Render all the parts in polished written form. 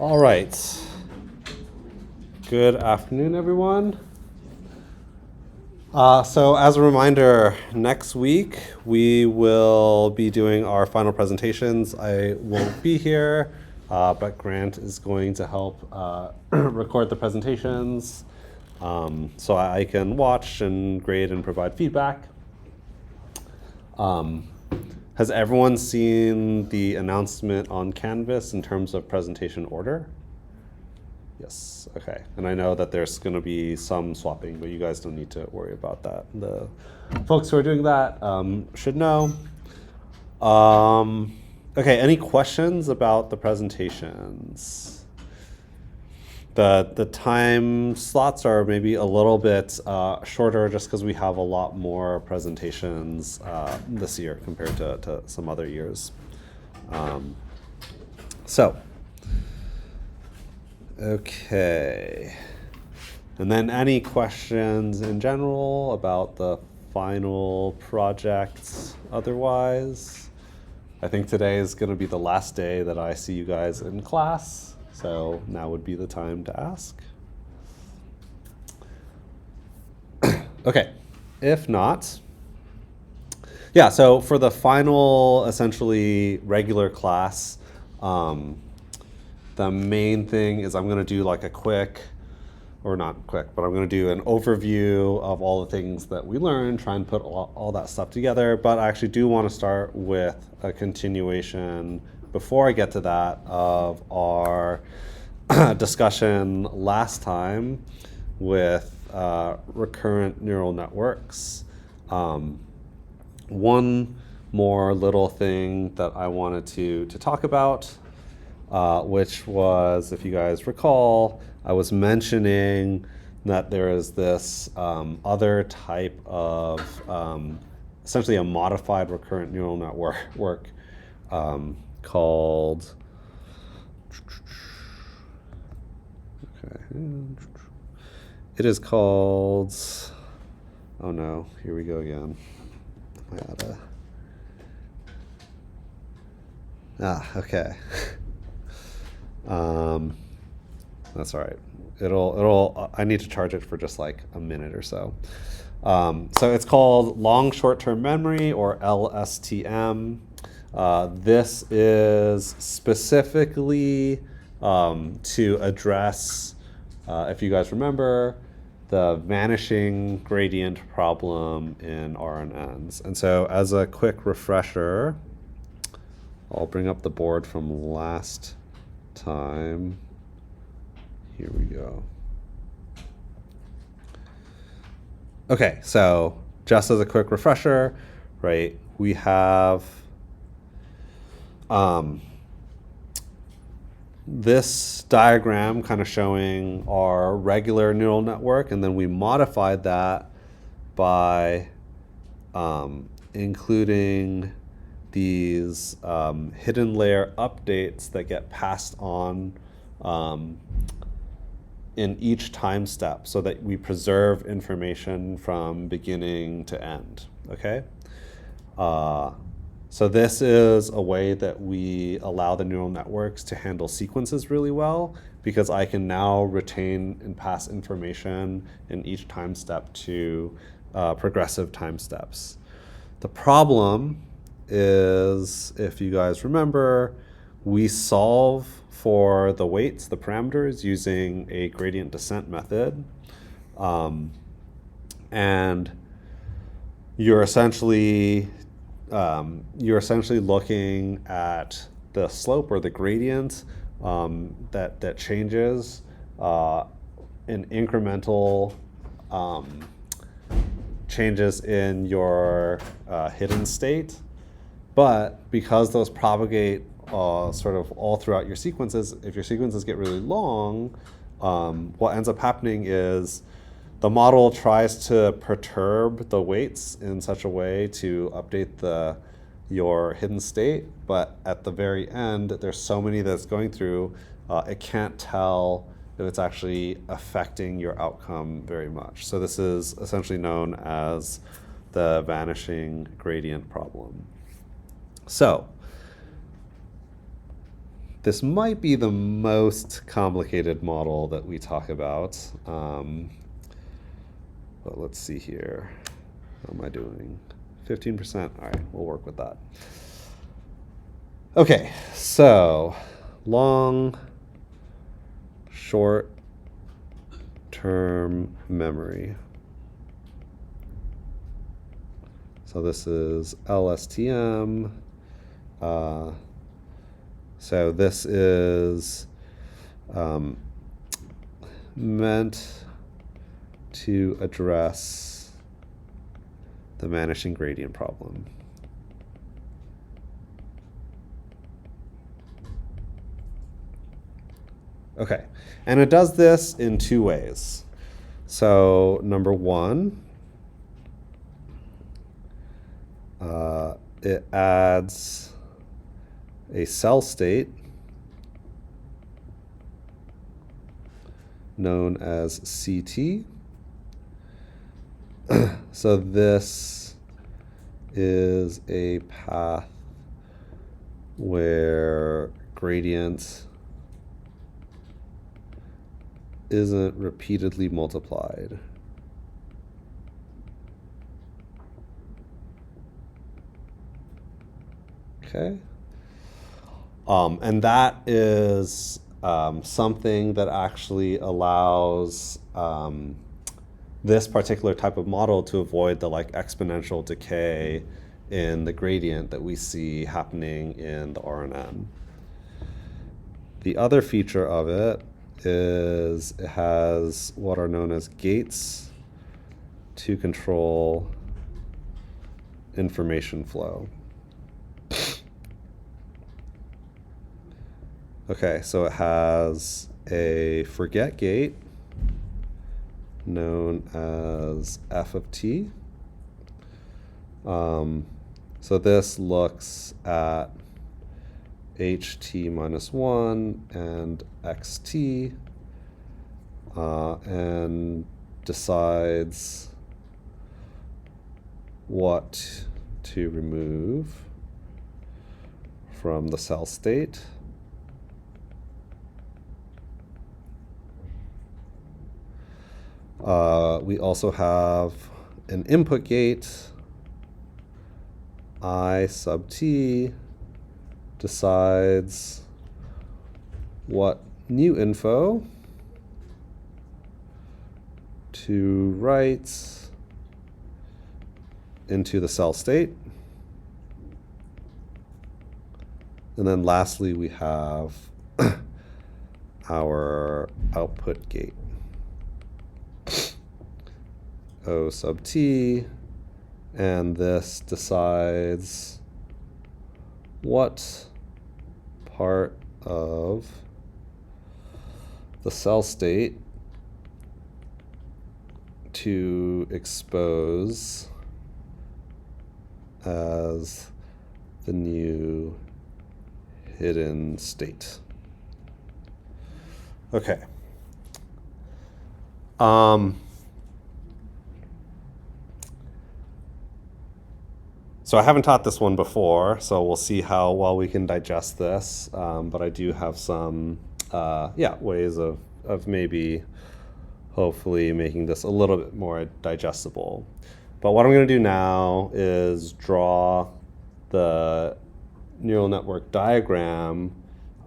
All right. Good afternoon, everyone. So as a reminder, next week we will be doing our final presentations. I won't be here, but Grant is going to help record the presentations so I can watch and grade and provide feedback. Has everyone seen the announcement on Canvas in terms of presentation order? Yes, okay. And I know that there's going to be some swapping, but you guys don't need to worry about that. The folks who are doing that should know. Okay, any questions about the presentations? The time slots are maybe a little bit shorter just because we have a lot more presentations this year compared to some other years. Okay. And then any questions in general about the final projects otherwise? I think today is going to be the last day that I see you guys in class, so now would be the time to ask. Okay, if not, yeah, so for the final, essentially regular class, the main thing is I'm going to do like a quick, or not quick, but I'm going to do an overview of all the things that we learned, try and put all that stuff together. But I actually do want to start with a continuation, before I get to that, of our discussion last time with recurrent neural networks. One more little thing that I wanted to talk about, which was, if you guys recall, I was mentioning that there is this other type of essentially a modified recurrent neural network called, it is called, oh no, here we go again. Okay. That's all right. I need to charge it for just like a minute or so. So it's called long short-term memory, or LSTM. This is specifically to address, if you guys remember, the vanishing gradient problem in RNNs. And so as a quick refresher, I'll bring up the board from last time. Here we go. Okay, so just as a quick refresher, right, we have this diagram kind of showing our regular neural network, and then we modified that by including these hidden layer updates that get passed on in each time step, so that we preserve information from beginning to end, okay? So this is a way that we allow the neural networks to handle sequences really well, because I can now retain and pass information in each time step to progressive time steps. The problem is, if you guys remember, we solve for the weights, the parameters, using a gradient descent method. And you're essentially looking at the slope, or the gradient that changes in incremental changes in your hidden state. But because those propagate sort of all throughout your sequences, if your sequences get really long, what ends up happening is the model tries to perturb the weights in such a way to update your hidden state, but at the very end, there's so many that's going through, it can't tell if it's actually affecting your outcome very much. So this is essentially known as the vanishing gradient problem. So this might be the most complicated model that we talk about. But let's see here. How am I doing? 15%? All right, we'll work with that. Okay, so long, short-term memory. So this is LSTM. So this is meant to address the vanishing gradient problem. Okay, and it does this in two ways. So number one, it adds a cell state known as CT. So this is a path where gradient isn't repeatedly multiplied. Okay. And that is something that actually allows this particular type of model to avoid the like exponential decay in the gradient that we see happening in the RNN. The other feature of it is it has what are known as gates to control information flow. Okay, so it has a forget gate known as f of t. So this looks at ht minus 1 and xt and decides what to remove from the cell state. We also have an input gate, I sub t decides what new info to write into the cell state. And then lastly, we have our output gate. O sub t, and this decides what part of the cell state to expose as the new hidden state. Okay. So I haven't taught this one before, so we'll see how well we can digest this. But I do have some ways of maybe hopefully making this a little bit more digestible. But what I'm going to do now is draw the neural network diagram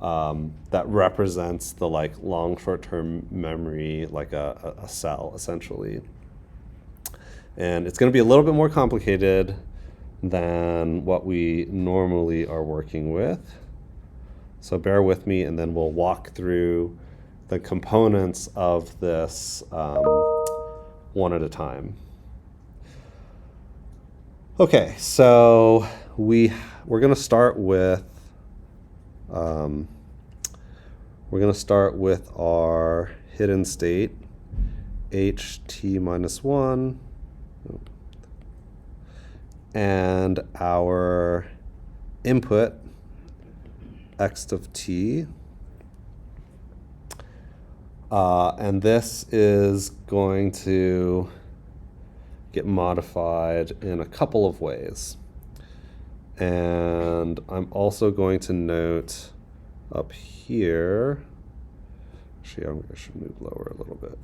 that represents the like long short-term memory, like a cell essentially. And it's going to be a little bit more complicated than what we normally are working with. So bear with me, and then we'll walk through the components of this one at a time. Okay, so we're going to start with our hidden state, ht minus 1, and our input, x of t. And this is going to get modified in a couple of ways. And I'm also going to note up here, actually I should move lower a little bit.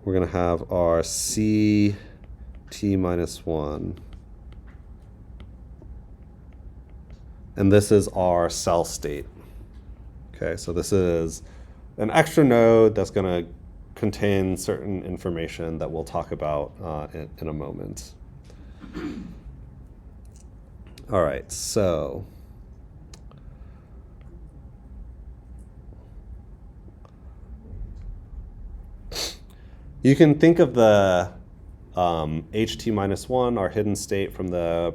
We're going to have our C t minus 1. And this is our cell state. Okay, so this is an extra node that's going to contain certain information that we'll talk about in a moment. All right, so you can think of the ht minus 1, our hidden state from the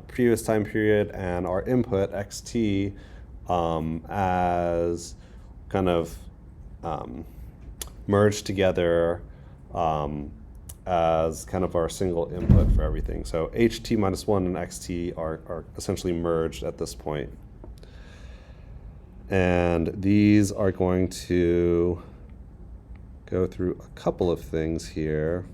previous time period, and our input xt as kind of merged together as kind of our single input for everything. So ht minus 1 and xt are essentially merged at this point. And these are going to go through a couple of things here.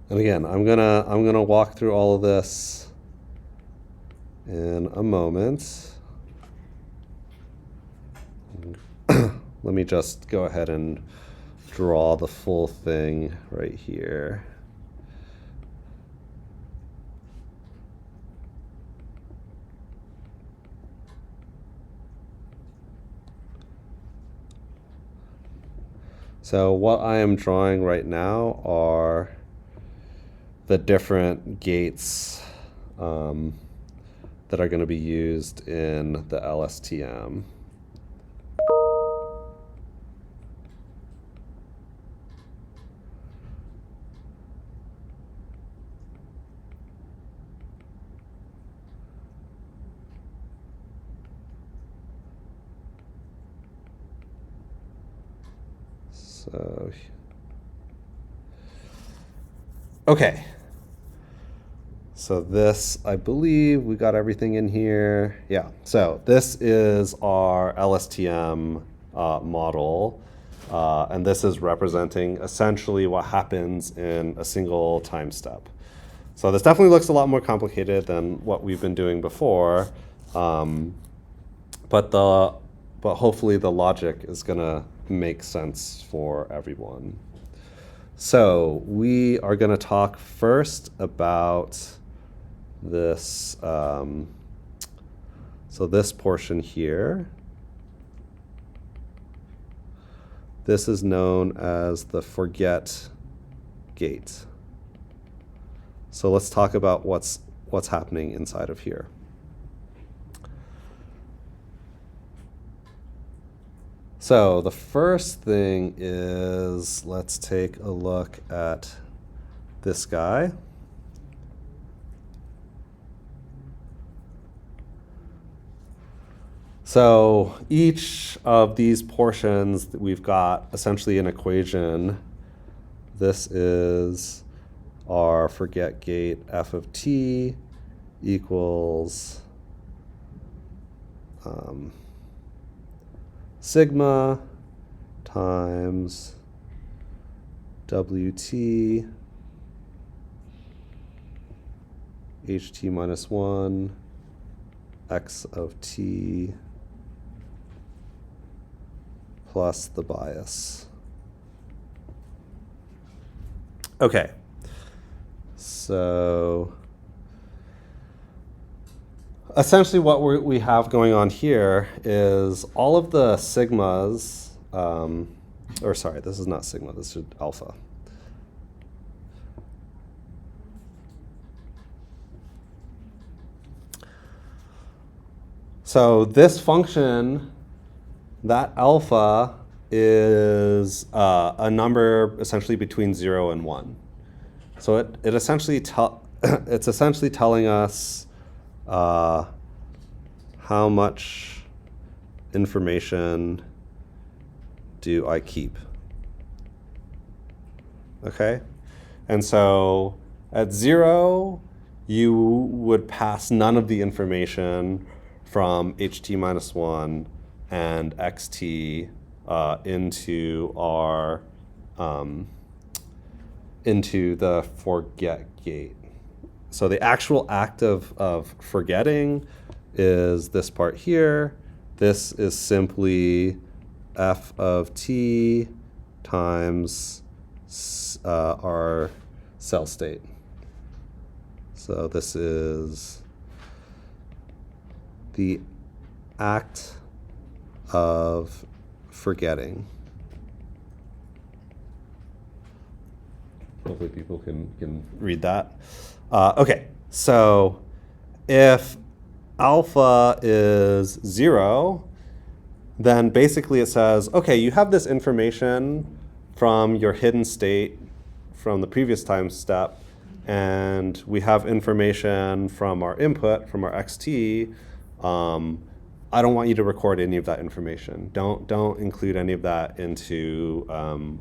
And again, I'm gonna walk through all of this in a moment. Let me just go ahead and draw the full thing right here. So what I am drawing right now are the different gates that are going to be used in the LSTM. So, okay. So this, I believe we got everything in here. Yeah, so this is our LSTM model. And this is representing essentially what happens in a single time step. So this definitely looks a lot more complicated than what we've been doing before. But hopefully the logic is going to make sense for everyone. So we are going to talk first about this. So this portion here, this is known as the forget gate. So let's talk about what's happening inside of here. So the first thing is, let's take a look at this guy. So each of these portions, we've got essentially an equation. This is our forget gate f of t equals sigma times wt ht minus 1 x of t plus the bias. Okay, so essentially what we have going on here is all of the sigmas, or sorry, this is not sigma, this is alpha. So this function, that alpha, is a number essentially between 0 and 1. So it essentially it's essentially telling us how much information do I keep. Okay? And so At 0, you would pass none of the information from ht minus 1 and xt into our into the forget gate. So the actual act of forgetting is this part here. This is simply f of t times our cell state. So this is the act of forgetting. Hopefully people can read that. Okay, so if alpha is 0, then basically it says, okay, you have this information from your hidden state from the previous time step, and we have information from our input, from our xt. I don't want you to record any of that information. Don't include any of that into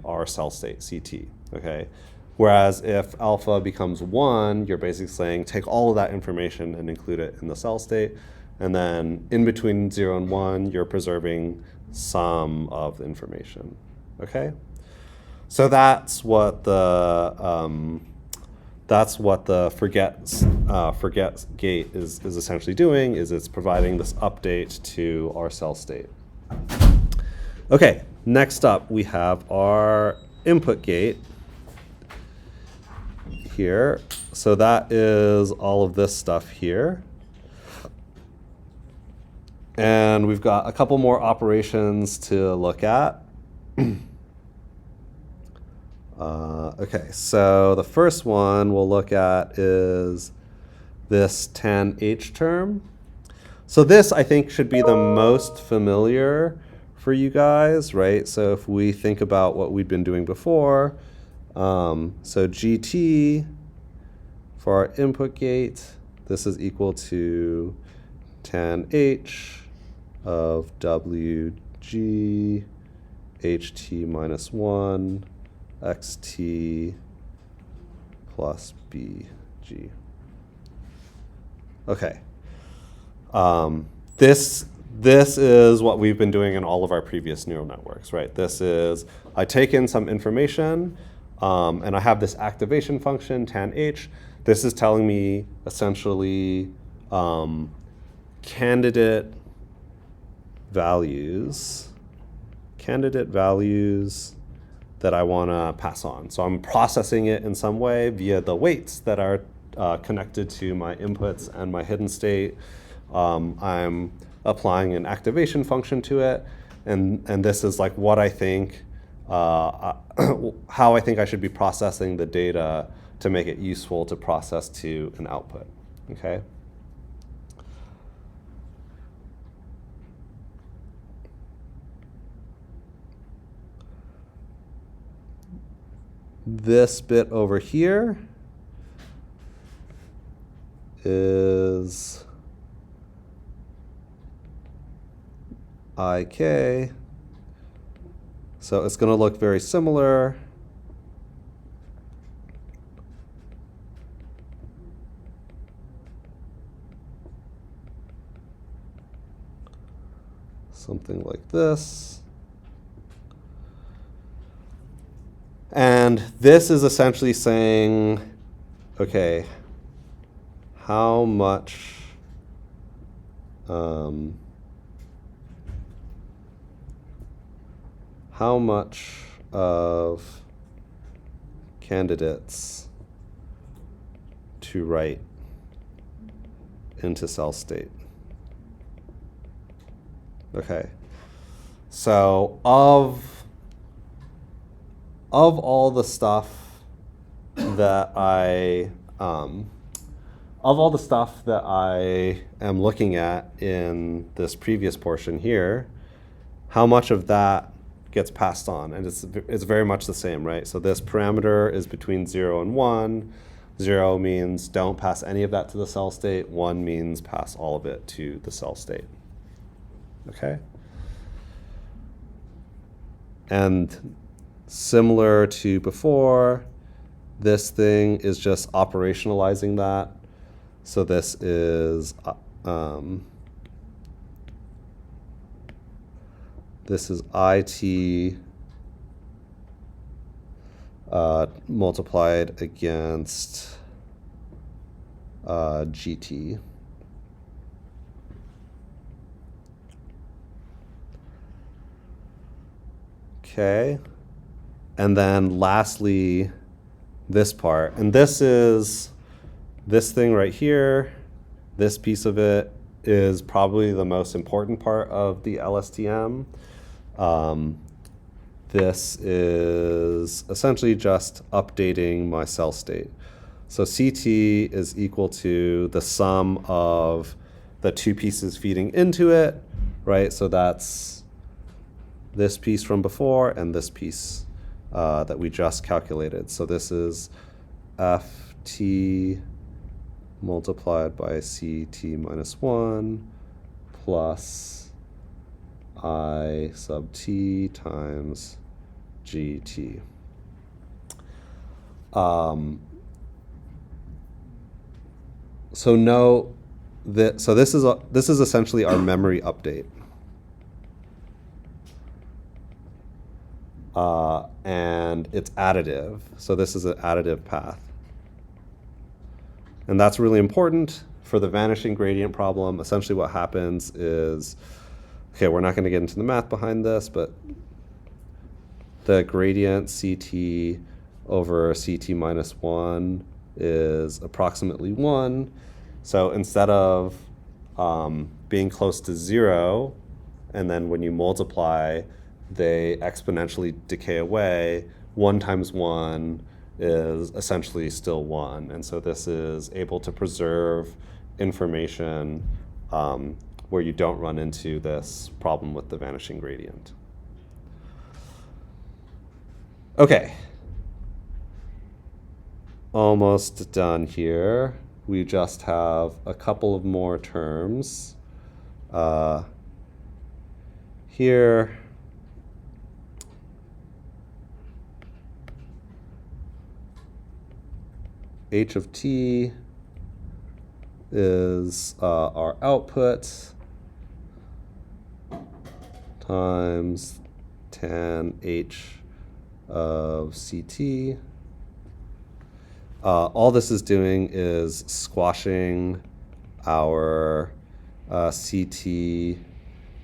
our cell state, CT, okay? Whereas if alpha becomes 1, you're basically saying take all of that information and include it in the cell state. And then in between 0 and 1, you're preserving some of the information, okay? So that's what the forget gate is essentially doing, is it's providing this update to our cell state. Okay, next up we have our input gate here. So that is all of this stuff here. And we've got a couple more operations to look at. Okay, so the first one we'll look at is this tan-h term. So this, I think, should be the most familiar for you guys, right? So if we think about what we've been doing before, so gt for our input gate, this is equal to tan-h of wg ht minus 1 xt plus bg. Okay. This is what we've been doing in all of our previous neural networks, right? This is, I take in some information, and I have this activation function, tan-h. This is telling me essentially candidate values that I want to pass on. So I'm processing it in some way via the weights that are connected to my inputs and my hidden state. I'm applying an activation function to it, and this is like what I think, how I think I should be processing the data to make it useful to process to an output, okay? This bit over here is ik. So it's going to look very similar. Something like this. And this is essentially saying, okay, how much of candidates to write into cell state. Okay, so of all the stuff that I am looking at in this previous portion here, how much of that gets passed on? And it's very much the same, right? So this parameter is between 0 and 1. 0 means don't pass any of that to the cell state. 1 means pass all of it to the cell state. Okay? And similar to before, This thing is just operationalizing that. So this is IT multiplied against GT. Okay. And then lastly, this part. And this is this thing right here. This piece of it is probably the most important part of the LSTM. This is essentially just updating my cell state. So CT is equal to the sum of the two pieces feeding into it, right? So that's this piece from before and this piece that we just calculated. So this is FT multiplied by CT minus 1 plus I sub T times GT. So note that this is essentially our memory update. And it's additive. So this is an additive path. And that's really important for the vanishing gradient problem. Essentially what happens is, okay, we're not going to get into the math behind this, but the gradient CT over CT minus 1 is approximately 1. So instead of being close to 0, and then when you multiply, they exponentially decay away, 1 times 1 is essentially still 1. And so this is able to preserve information where you don't run into this problem with the vanishing gradient. Okay. Almost done here. We just have a couple of more terms. Here, H of t is our output times tan H of CT. All this is doing is squashing our CT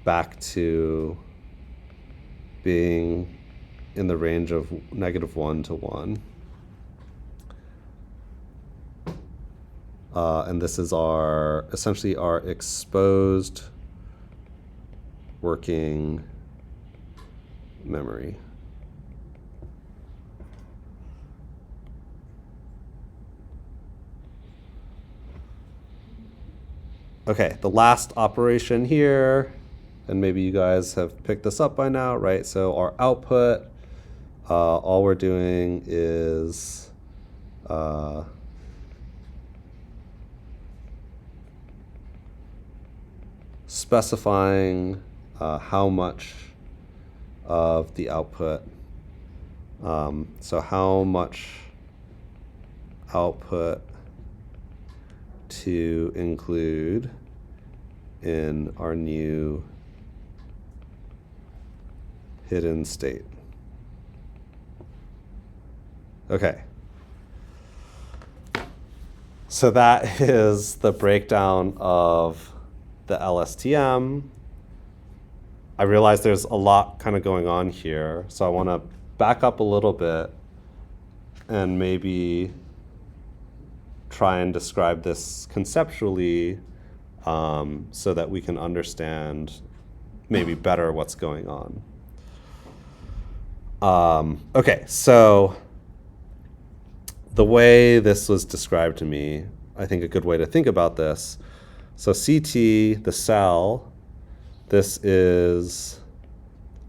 back to being in the range of -1 to 1. And this is essentially our exposed working memory. Okay, the last operation here, and maybe you guys have picked this up by now, right? So our output, all we're doing is specifying how much of the output, so how much output to include in our new hidden state. Okay. So that is the breakdown of the LSTM. I realize there's a lot kind of going on here, so I want to back up a little bit and maybe try and describe this conceptually so that we can understand maybe better what's going on. Okay, so the way this was described to me, I think a good way to think about this. So CT, the cell, this is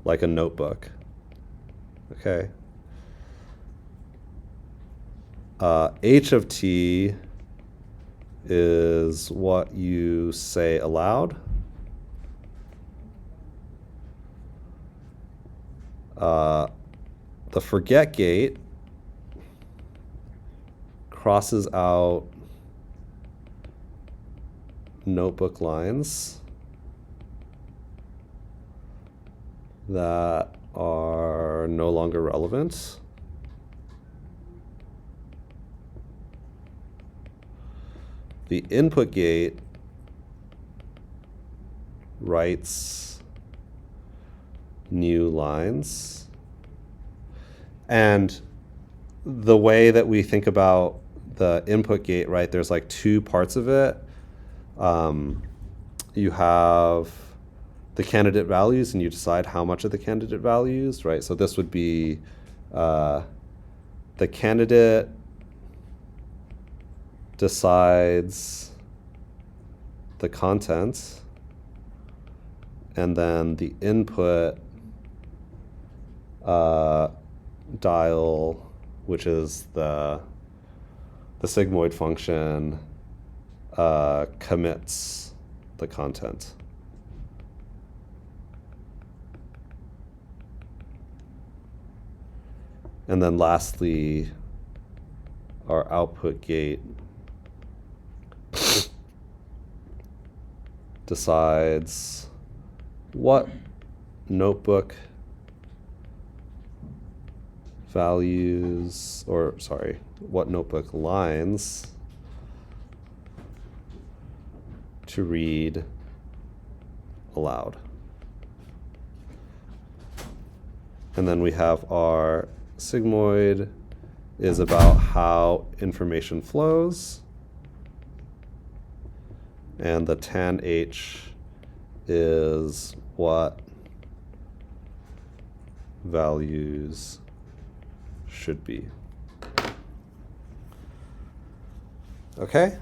like a notebook, okay? H of t is what you say aloud. The forget gate crosses out notebook lines that are no longer relevant. The input gate writes new lines. And the way that we think about the input gate, right, there's like two parts of it. You have the candidate values, and you decide how much of the candidate values, right? So this would be the candidate decides the content, and then the input dial, which is the sigmoid function, commits the content. And then lastly, our output gate decides what notebook values, or sorry, what notebook lines to read aloud. And then we have our sigmoid is about how information flows, and the tan H is what values should be. Okay?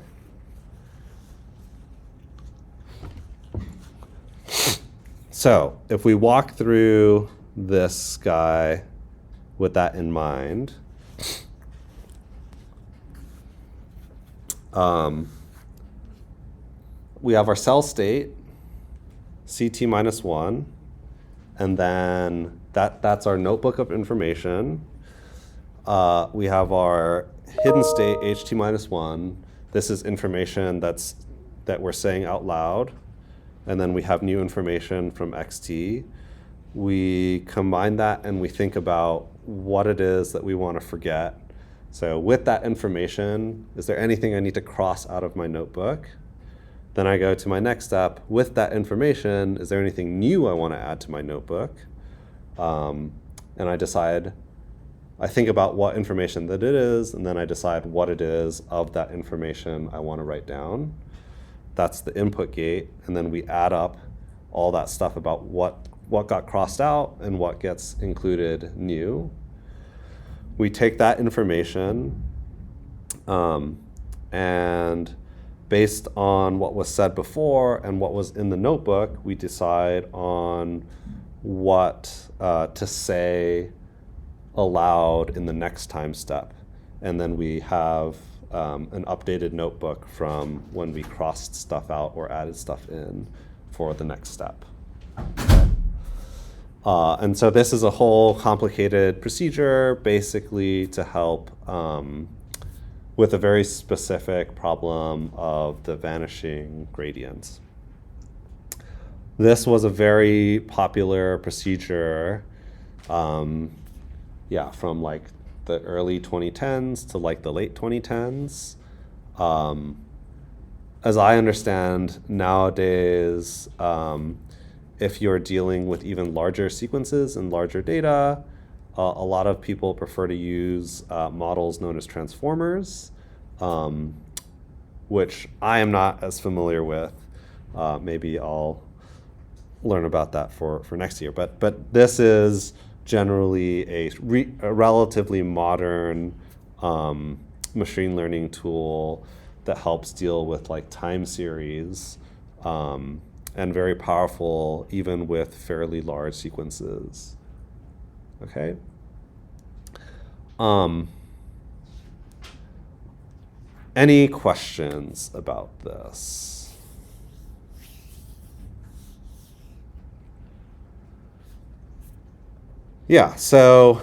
So if we walk through this guy with that in mind, we have our cell state, CT minus 1, and then that's our notebook of information. We have our hidden state, HT minus 1. This is information that we're saying out loud. And then we have new information from XT. We combine that and we think about what it is that we want to forget. So with that information, is there anything I need to cross out of my notebook? Then I go to my next step. With that information, is there anything new I want to add to my notebook? And I think about what information that it is, and then I decide what it is of that information I want to write down. That's the input gate, and then we add up all that stuff about what got crossed out and what gets included new. We take that information, and based on what was said before and what was in the notebook, we decide on what to say aloud in the next time step. And then we have an updated notebook from when we crossed stuff out or added stuff in for the next step. And so this is a whole complicated procedure basically to help with a very specific problem of the vanishing gradient. This was a very popular procedure from like the early 2010s to like the late 2010s. As I understand nowadays, if you're dealing with even larger sequences and larger data, a lot of people prefer to use models known as transformers, which I am not as familiar with. Maybe I'll learn about that for next year. But this is generally a relatively modern machine learning tool that helps deal with like time series, and very powerful even with fairly large sequences. Okay. Any questions about this? Yeah, so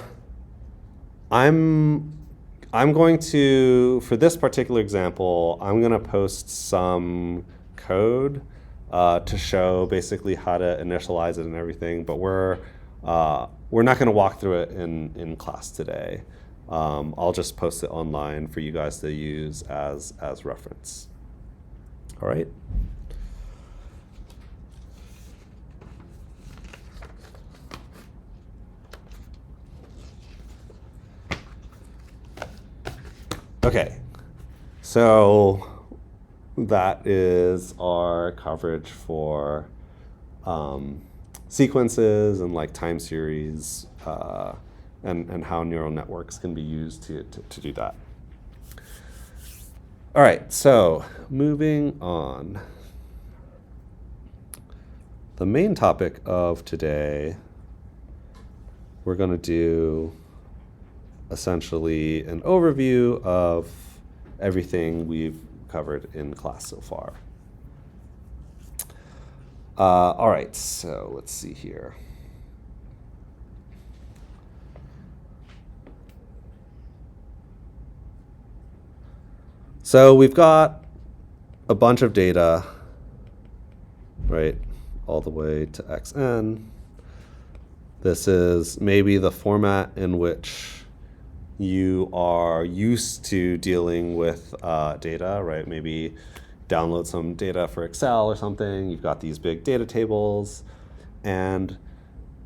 I'm I'm going to, for this particular example, I'm going to post some code to show basically how to initialize it and everything, but we're not going to walk through it in class today. I'll just post it online for you guys to use as reference. All right. Okay, so that is our coverage for sequences and like time series and how neural networks can be used to do that. All right, so moving on. The main topic of today, we're going to do essentially an overview of everything we've covered in class so far. All right, so let's see here. So we've got a bunch of data, right, all the way to xn. This is maybe the format in which you are used to dealing with data, right? Maybe download some data for Excel or something. You've got these big data tables. And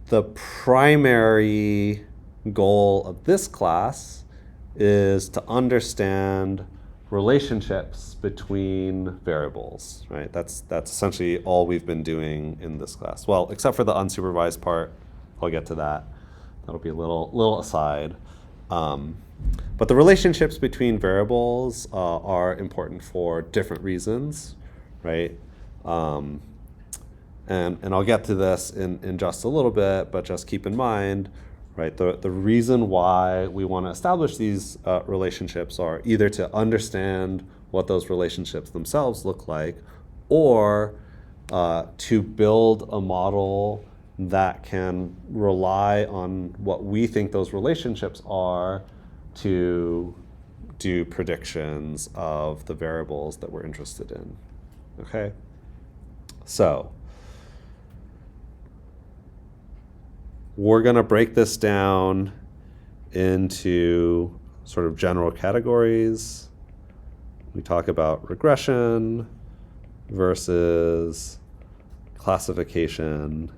the primary goal of this class is to understand relationships between variables, right? That's essentially all we've been doing in this class. Well, except for the unsupervised part. I'll get to that. That'll be a little aside. But the relationships between variables are important for different reasons, right? And I'll get to this in just a little bit, but just keep in mind, right, the reason why we want to establish these relationships are either to understand what those relationships themselves look like, or to build a model that can rely on what we think those relationships are to do predictions of the variables that we're interested in. Okay? So we're going to break this down into sort of general categories. We talk about regression versus classification.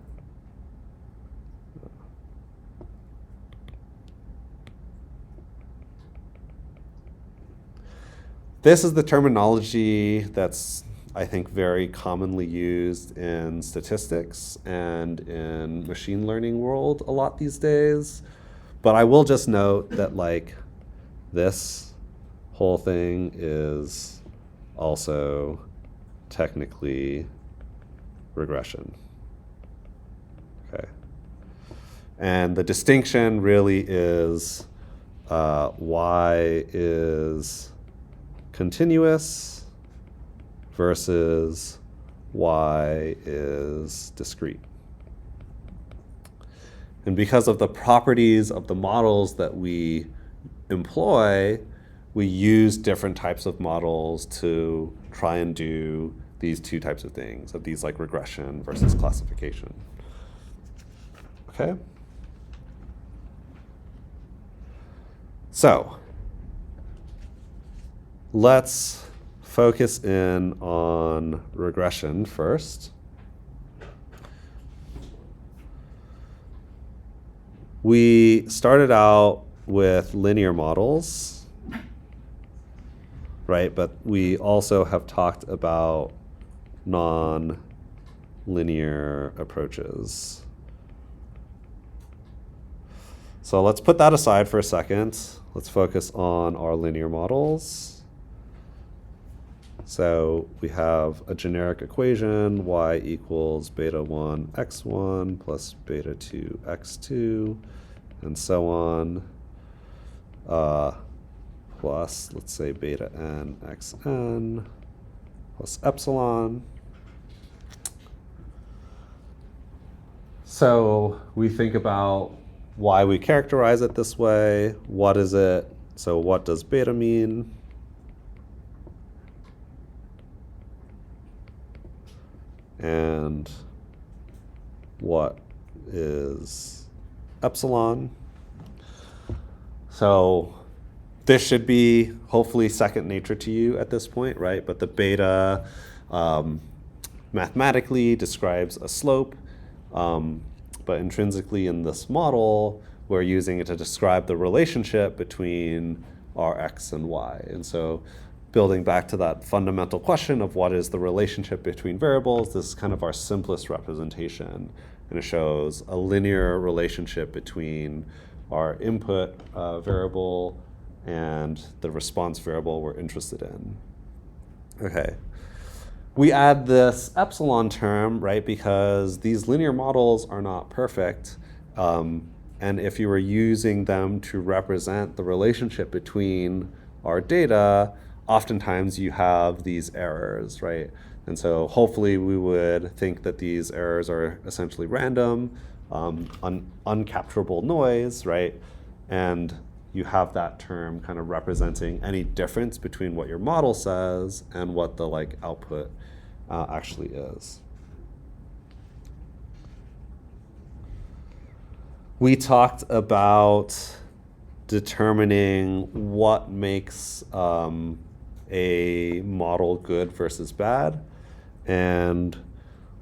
This is the terminology that's, I think, very commonly used in statistics and in machine learning world a lot these days. But I will just note that like this whole thing is also technically regression. Okay. And the distinction really is y is continuous versus y is discrete. And because of the properties of the models that we employ, we use different types of models to try and do these two types of things, of these like regression versus classification. Okay? So let's focus in on regression first. We started out with linear models, right? But we also have talked about non-linear approaches. So let's put that aside for a second. Let's focus on our linear models. So we have a generic equation, y equals beta 1 x1 plus beta 2 x2, and so on, plus, let's say, beta n xn plus epsilon. So we think about why we characterize it this way. What is it So what does beta mean? And what is epsilon? So this should be hopefully second nature to you at this point, right? But the beta mathematically describes a slope, but intrinsically in this model, we're using it to describe the relationship between our x and y. And so building back to that fundamental question of what is the relationship between variables, this is kind of our simplest representation. And it shows a linear relationship between our input variable and the response variable we're interested in. Okay. We add this epsilon term, right, because these linear models are not perfect. And if you were using them to represent the relationship between our data, oftentimes you have these errors, right? And so hopefully we would think that these errors are essentially random, uncapturable noise, right? And you have that term kind of representing any difference between what your model says and what the output actually is. We talked about determining what makes a model good versus bad, and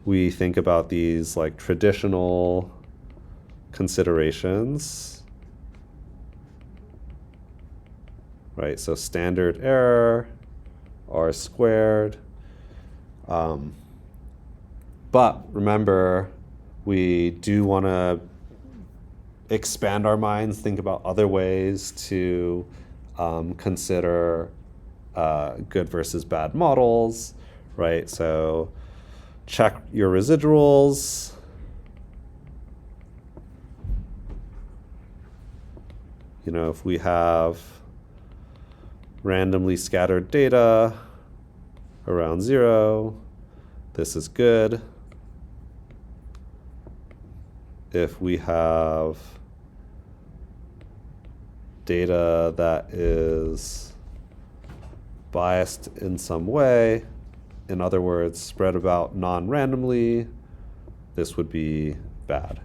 we think about these traditional considerations, right? So standard error, r squared. But remember, we do want to expand our minds, think about other ways to consider good versus bad models, right? So check your residuals. If we have randomly scattered data around 0, this is good. If we have data that is biased in some way, in other words, spread about non-randomly, this would be bad.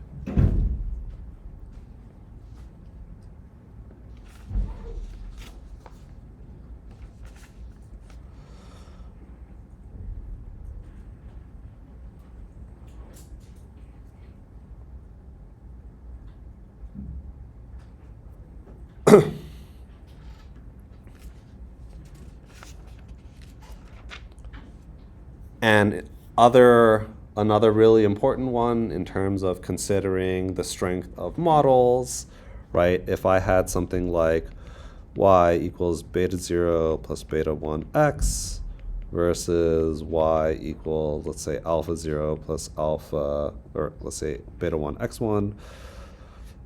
And another really important one in terms of considering the strength of models, right? If I had something like y equals beta 0 plus beta 1x versus y equals, let's say, alpha 0 plus alpha, or let's say beta 1x1,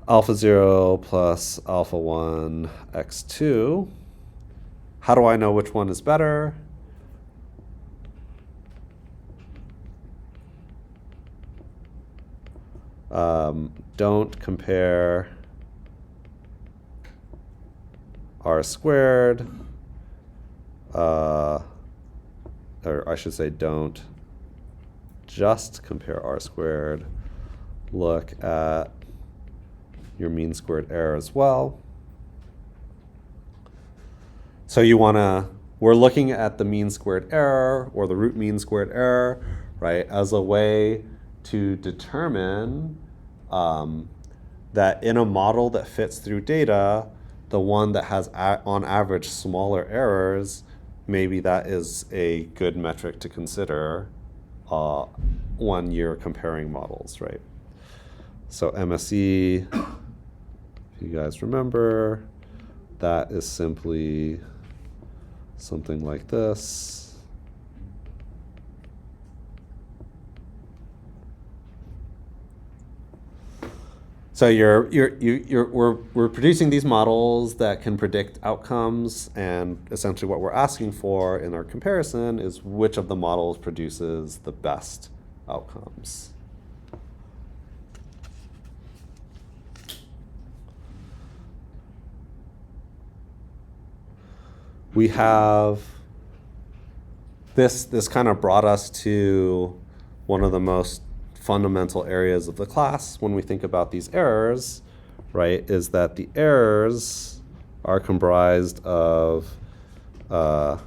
alpha 0 plus alpha 1 x2, how do I know which one is better? Don't compare r squared, or I should say don't just compare r squared. Look at your mean squared error as well. So we're looking at the mean squared error or the root mean squared error, right, as a way to determine that in a model that fits through data, the one that has on average smaller errors, maybe that is a good metric to consider when you're comparing models, right? So MSE, if you guys remember, that is simply something like this. So we're producing these models that can predict outcomes, and essentially what we're asking for in our comparison is which of the models produces the best outcomes. we have this kind of brought us to one of the most fundamental areas of the class when we think about these errors, right, is that the errors are comprised of, well,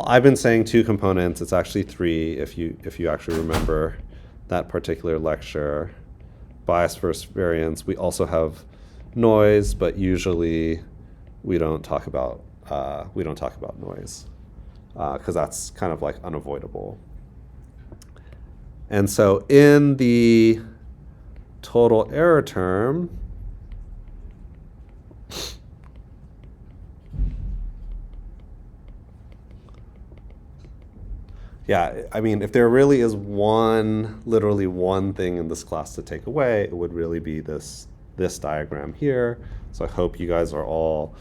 I've been saying 2 components. It's actually 3 if you actually remember that particular lecture. Bias versus variance. We also have noise, but usually we don't talk about noise because that's kind of like unavoidable. And so in the total error term, yeah, I mean, if there really is literally one thing in this class to take away, it would really be this diagram here. So I hope you guys are all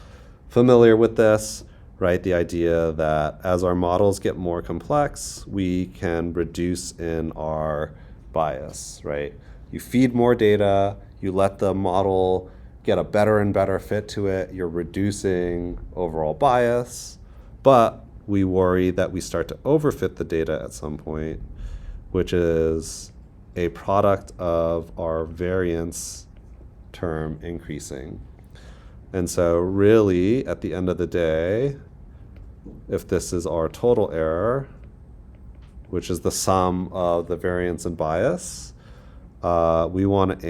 familiar with this, right? The idea that as our models get more complex, we can reduce in our bias, right? You feed more data, you let the model get a better and better fit to it, you're reducing overall bias, but we worry that we start to overfit the data at some point, which is a product of our variance term increasing. And so really, at the end of the day, if this is our total error, which is the sum of the variance and bias, we want to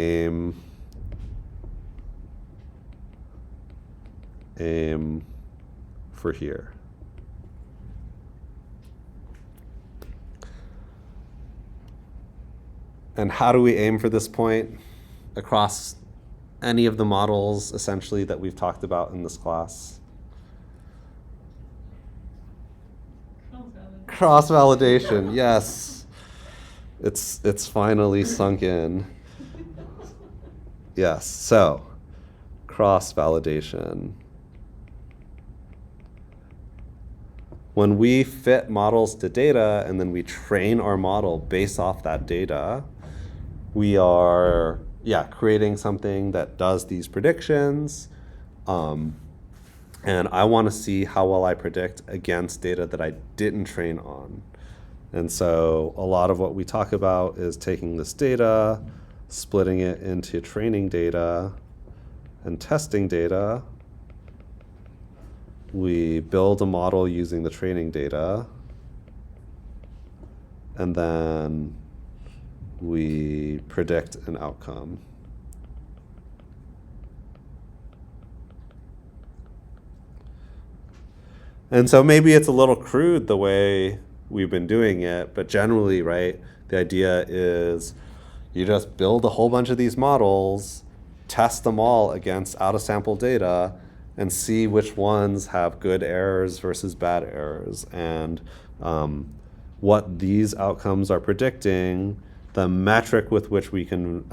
aim for here. And how do we aim for this point across any of the models, essentially, that we've talked about in this class? Cross-validation, yes. It's finally sunk in. Yes, so cross-validation. When we fit models to data and then we train our model based off that data, we are, creating something that does these predictions. And I want to see how well I predict against data that I didn't train on. And so a lot of what we talk about is taking this data, splitting it into training data and testing data. We build a model using the training data, and then we predict an outcome. And so maybe it's a little crude the way we've been doing it, but generally, right, the idea is you just build a whole bunch of these models, test them all against out-of-sample data, and see which ones have good errors versus bad errors. And what these outcomes are predicting, the metric with which we can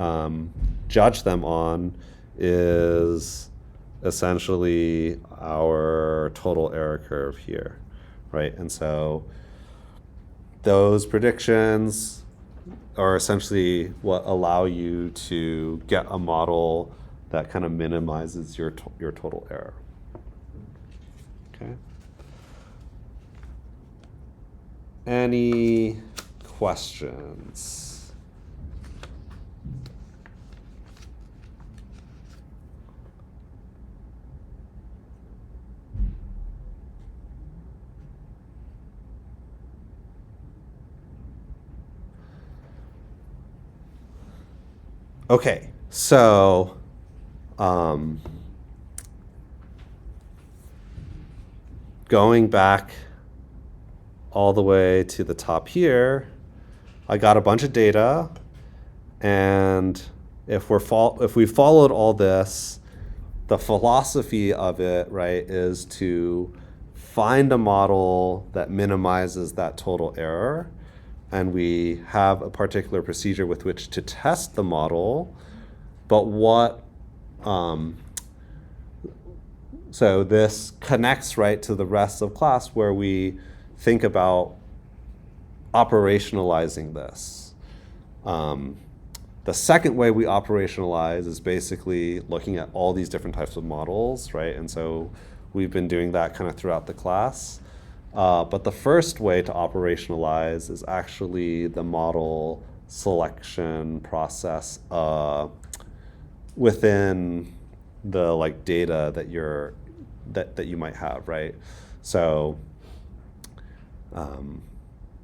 judge them on is essentially our total error curve here, right? And so those predictions are essentially what allow you to get a model that kind of minimizes your total error. Okay. Any questions? Okay, so going back all the way to the top here, I got a bunch of data, and if we followed all this, the philosophy of it, right, is to find a model that minimizes that total error, and we have a particular procedure with which to test the model. But so this connects right to the rest of class where we think about operationalizing this. The second way we operationalize is basically looking at all these different types of models, right? And so we've been doing that kind of throughout the class. But the first way to operationalize is actually the model selection process within the like data that you might have, right? So,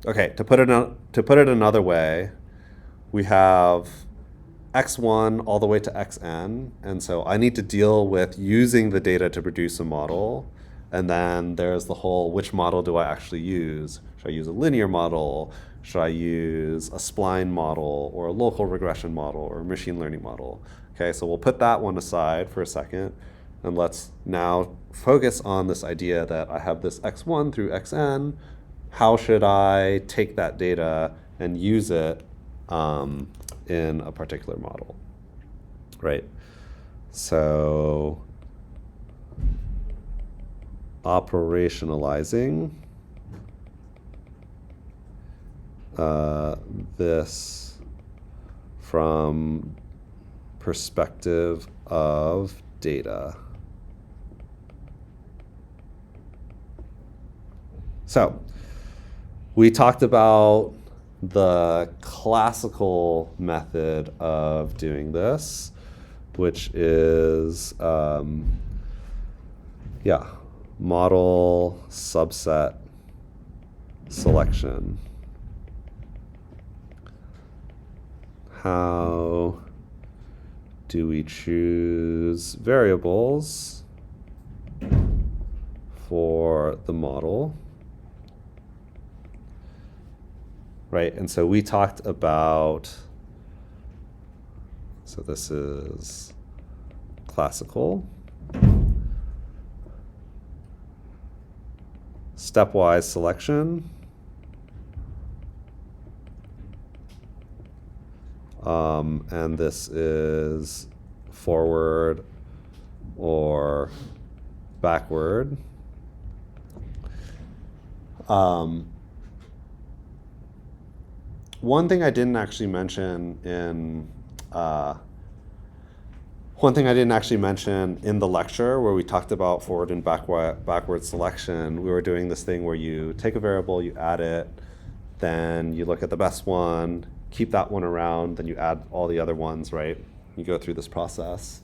okay, to put it another way, we have x1 all the way to xn, and so I need to deal with using the data to produce a model. And then there's the whole, which model do I actually use? Should I use a linear model? Should I use a spline model or a local regression model or a machine learning model? Okay, so we'll put that one aside for a second, and let's now focus on this idea that I have this x1 through xn. How should I take that data and use it in a particular model, right? So operationalizing this from perspective of data. So we talked about the classical method of doing this, which is model subset selection. How do we choose variables for the model? Right, and so we talked about, so this is classical. Stepwise selection. And this is forward or backward. One thing I didn't actually mention in the lecture where we talked about forward and backward selection, we were doing this thing where you take a variable, you add it, then you look at the best one, keep that one around, then you add all the other ones, right? You go through this process.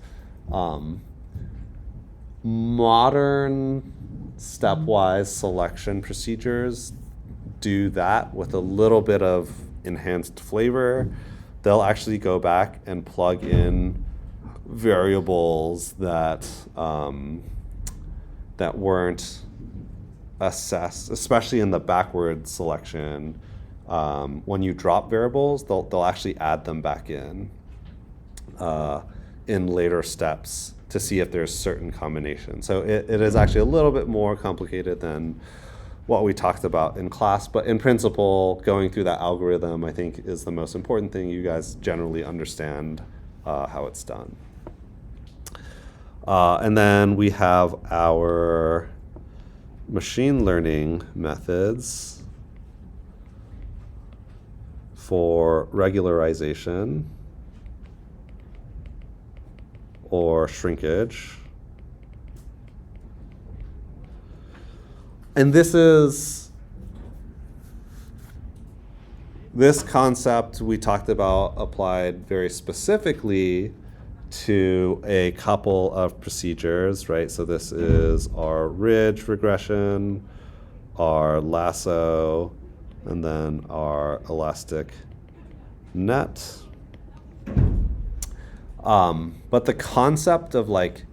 Modern stepwise selection procedures do that with a little bit of enhanced flavor. They'll actually go back and plug in variables that weren't assessed, especially in the backward selection. When you drop variables, they'll actually add them back in later steps to see if there's certain combinations. So it is actually a little bit more complicated than what we talked about in class, but in principle, going through that algorithm, I think, is the most important thing. You guys generally understand how it's done. And then we have our machine learning methods for regularization or shrinkage. And this concept we talked about applied very specifically to a couple of procedures, right? So this is our ridge regression, our lasso, and then our elastic net. But the concept of like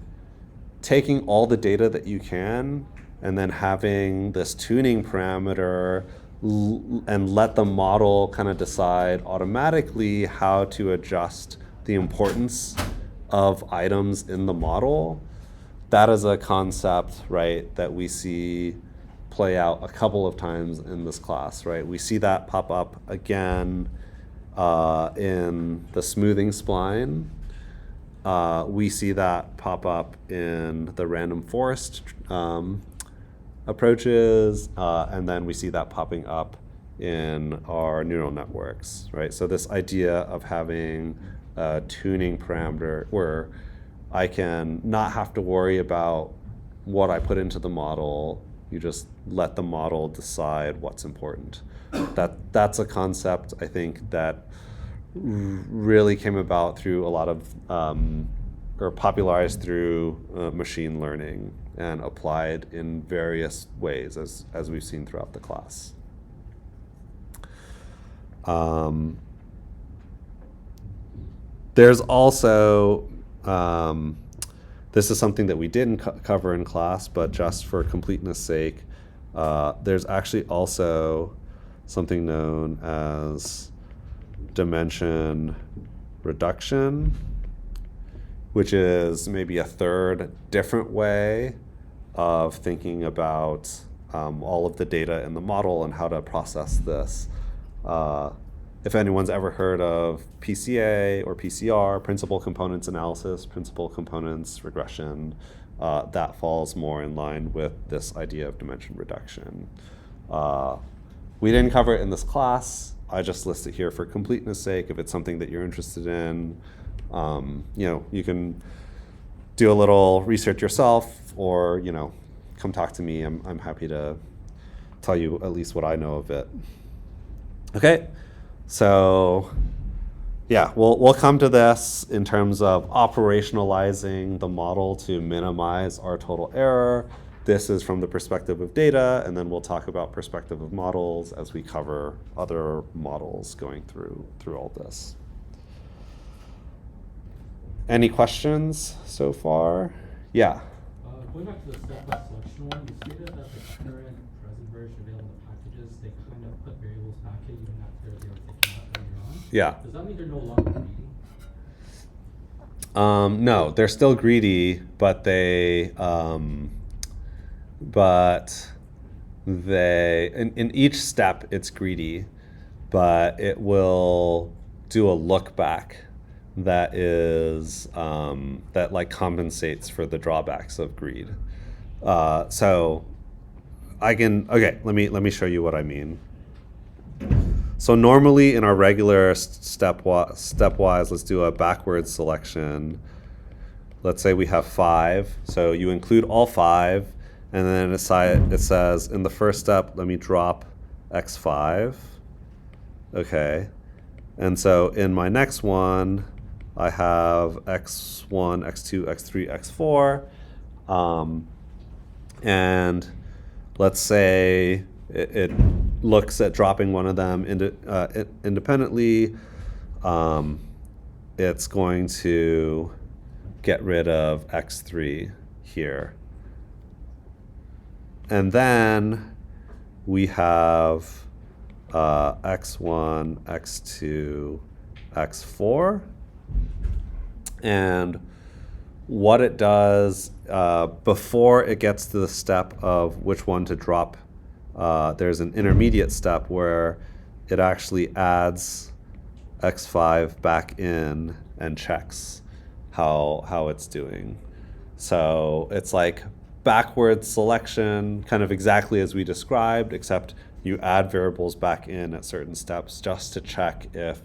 taking all the data that you can and then having this tuning parameter and let the model kind of decide automatically how to adjust the importance of items in the model, that is a concept, right, that we see play out a couple of times in this class, right? We see that pop up again in the smoothing spline. We see that pop up in the random forest approaches, and then we see that popping up in our neural networks, right? So this idea of having a tuning parameter where I can not have to worry about what I put into the model. You just let the model decide what's important. That's a concept, I think, that really came about through a lot of, or popularized through machine learning and applied in various ways, as we've seen throughout the class. There's also, this is something that we didn't cover in class, but just for completeness sake, there's actually also something known as dimension reduction, which is maybe a third different way of thinking about all of the data in the model and how to process this. If anyone's ever heard of PCA or PCR, principal components analysis, principal components regression, that falls more in line with this idea of dimension reduction. We didn't cover it in this class. I just list it here for completeness sake. If it's something that you're interested in, you can do a little research yourself, or come talk to me. I'm happy to tell you at least what I know of it. Okay. So yeah, we'll come to this in terms of operationalizing the model to minimize our total error. This is from the perspective of data, and then we'll talk about perspective of models as we cover other models going through all this. Any questions so far? Yeah. Going back to the step-by selection one, you stated that the current present version available packages, they kind of put variables back in even after they were taken out earlier on. Yeah. Does that mean they're no longer greedy? No, they're still greedy, but in each step it's greedy, but it will do a look back that is that like compensates for the drawbacks of greed. So let me show you what I mean. So normally in our regular stepwise, let's do a backwards selection. Let's say we have 5. So you include all 5, and then it says in the first step, let me drop x5. Okay. And so in my next one, I have x1, x2, x3, x4. And let's say it looks at dropping one of them independently. It's going to get rid of x3 here. And then we have x1, x2, x4. And what it does before it gets to the step of which one to drop, there's an intermediate step where it actually adds x5 back in and checks how it's doing. So it's like backwards selection, kind of exactly as we described, except you add variables back in at certain steps just to check if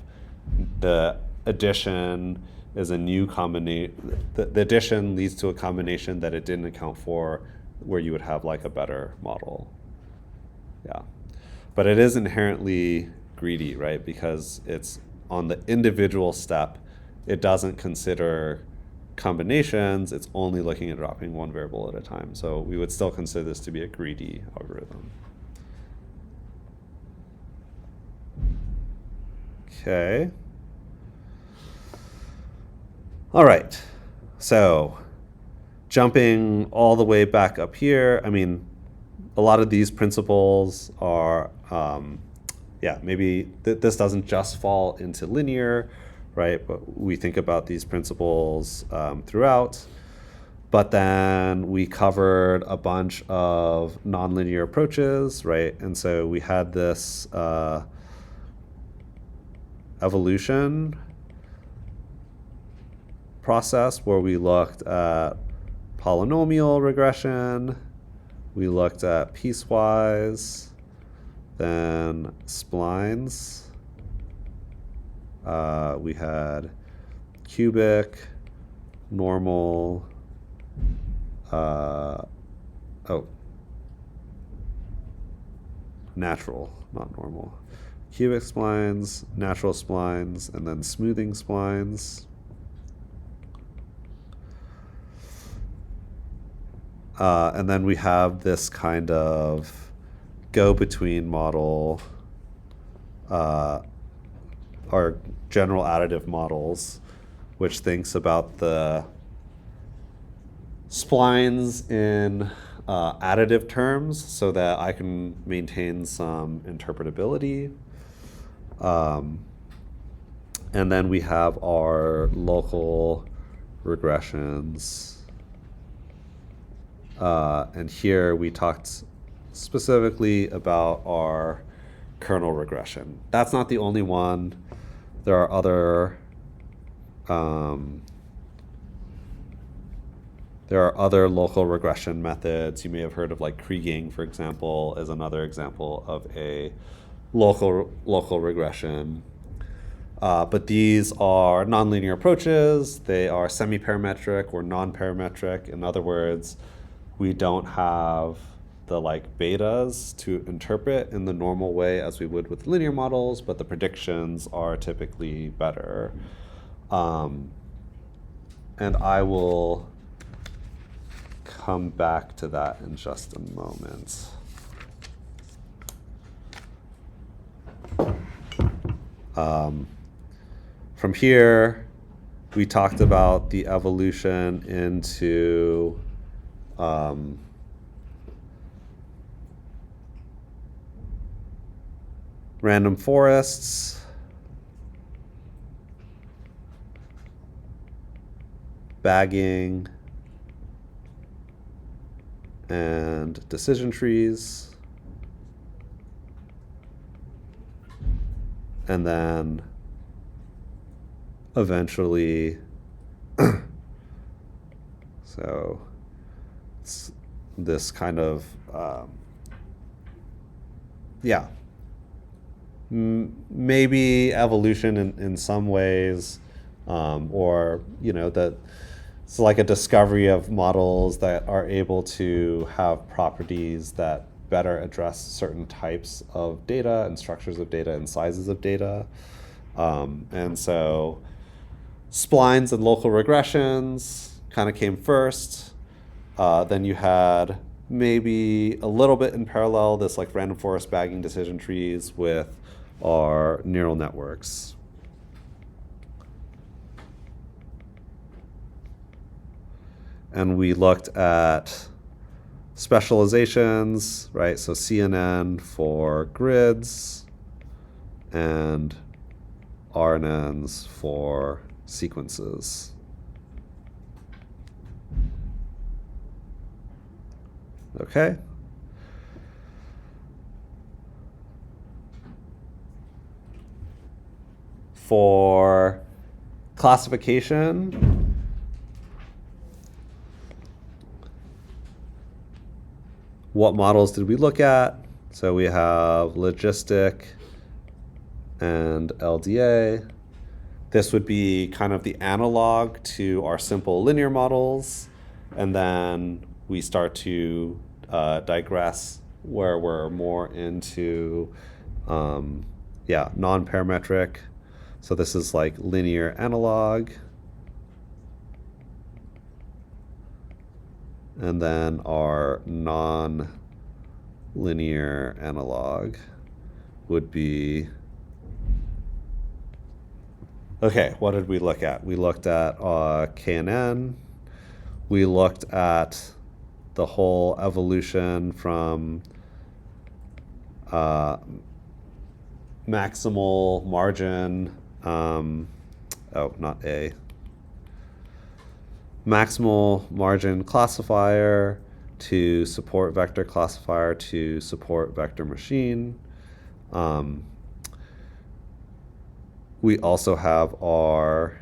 the addition is a new combination. The addition leads to a combination that it didn't account for, where you would have like a better model. Yeah, but it is inherently greedy, right? Because it's on the individual step. It doesn't consider combinations. It's only looking at dropping one variable at a time. So we would still consider this to be a greedy algorithm. Okay. All right, so jumping all the way back up here, I mean, a lot of these principles are, maybe this doesn't just fall into linear, right? But we think about these principles throughout. But then we covered a bunch of nonlinear approaches, right? And so we had this evolution process where we looked at polynomial regression, we looked at piecewise, then splines, we had cubic, normal, oh, natural, not normal. Cubic splines, natural splines, and then smoothing splines. And then we have this kind of go-between model, or general additive models, which thinks about the splines in additive terms so that I can maintain some interpretability. And then we have our local regressions. And here we talked specifically about our kernel regression. That's not the only one. There are other local regression methods. You may have heard of like kriging, for example, as another example of a local regression. But these are nonlinear approaches. They are semi-parametric or non-parametric. In other words, we don't have the like betas to interpret in the normal way as we would with linear models, but the predictions are typically better. And I will come back to that in just a moment. From here, we talked about the evolution into random forests, bagging, and decision trees. And then eventually, so it's this kind of, maybe evolution in some ways, or, that it's like a discovery of models that are able to have properties that better address certain types of data and structures of data and sizes of data. And so splines and local regressions kind of came first. Then you had maybe a little bit in parallel this like random forest bagging decision trees with our neural networks. And we looked at specializations, right? So CNN for grids and RNNs for sequences. Okay. For classification, what models did we look at? So we have logistic and LDA. This would be kind of the analog to our simple linear models. And then we start to digress where we're more into non-parametric. So this is like linear analog. And then our non-linear analog would be, okay, what did we look at? We looked at KNN. We looked at the whole evolution from maximal margin, maximal margin classifier to support vector classifier to support vector machine. We also have our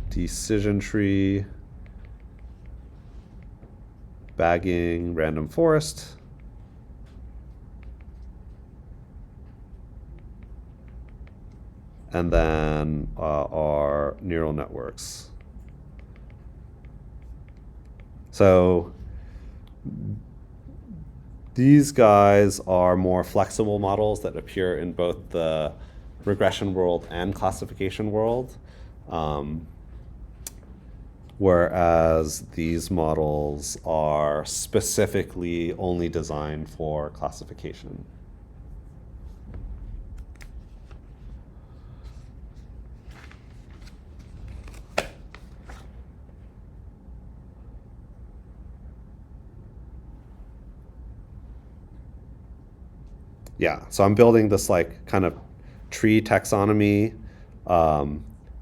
decision tree, bagging, random forest. and then our neural networks. So these guys are more flexible models that appear in both the regression world and classification world, whereas these models are specifically only designed for classification. Yeah, so I'm building this like kind of tree taxonomy.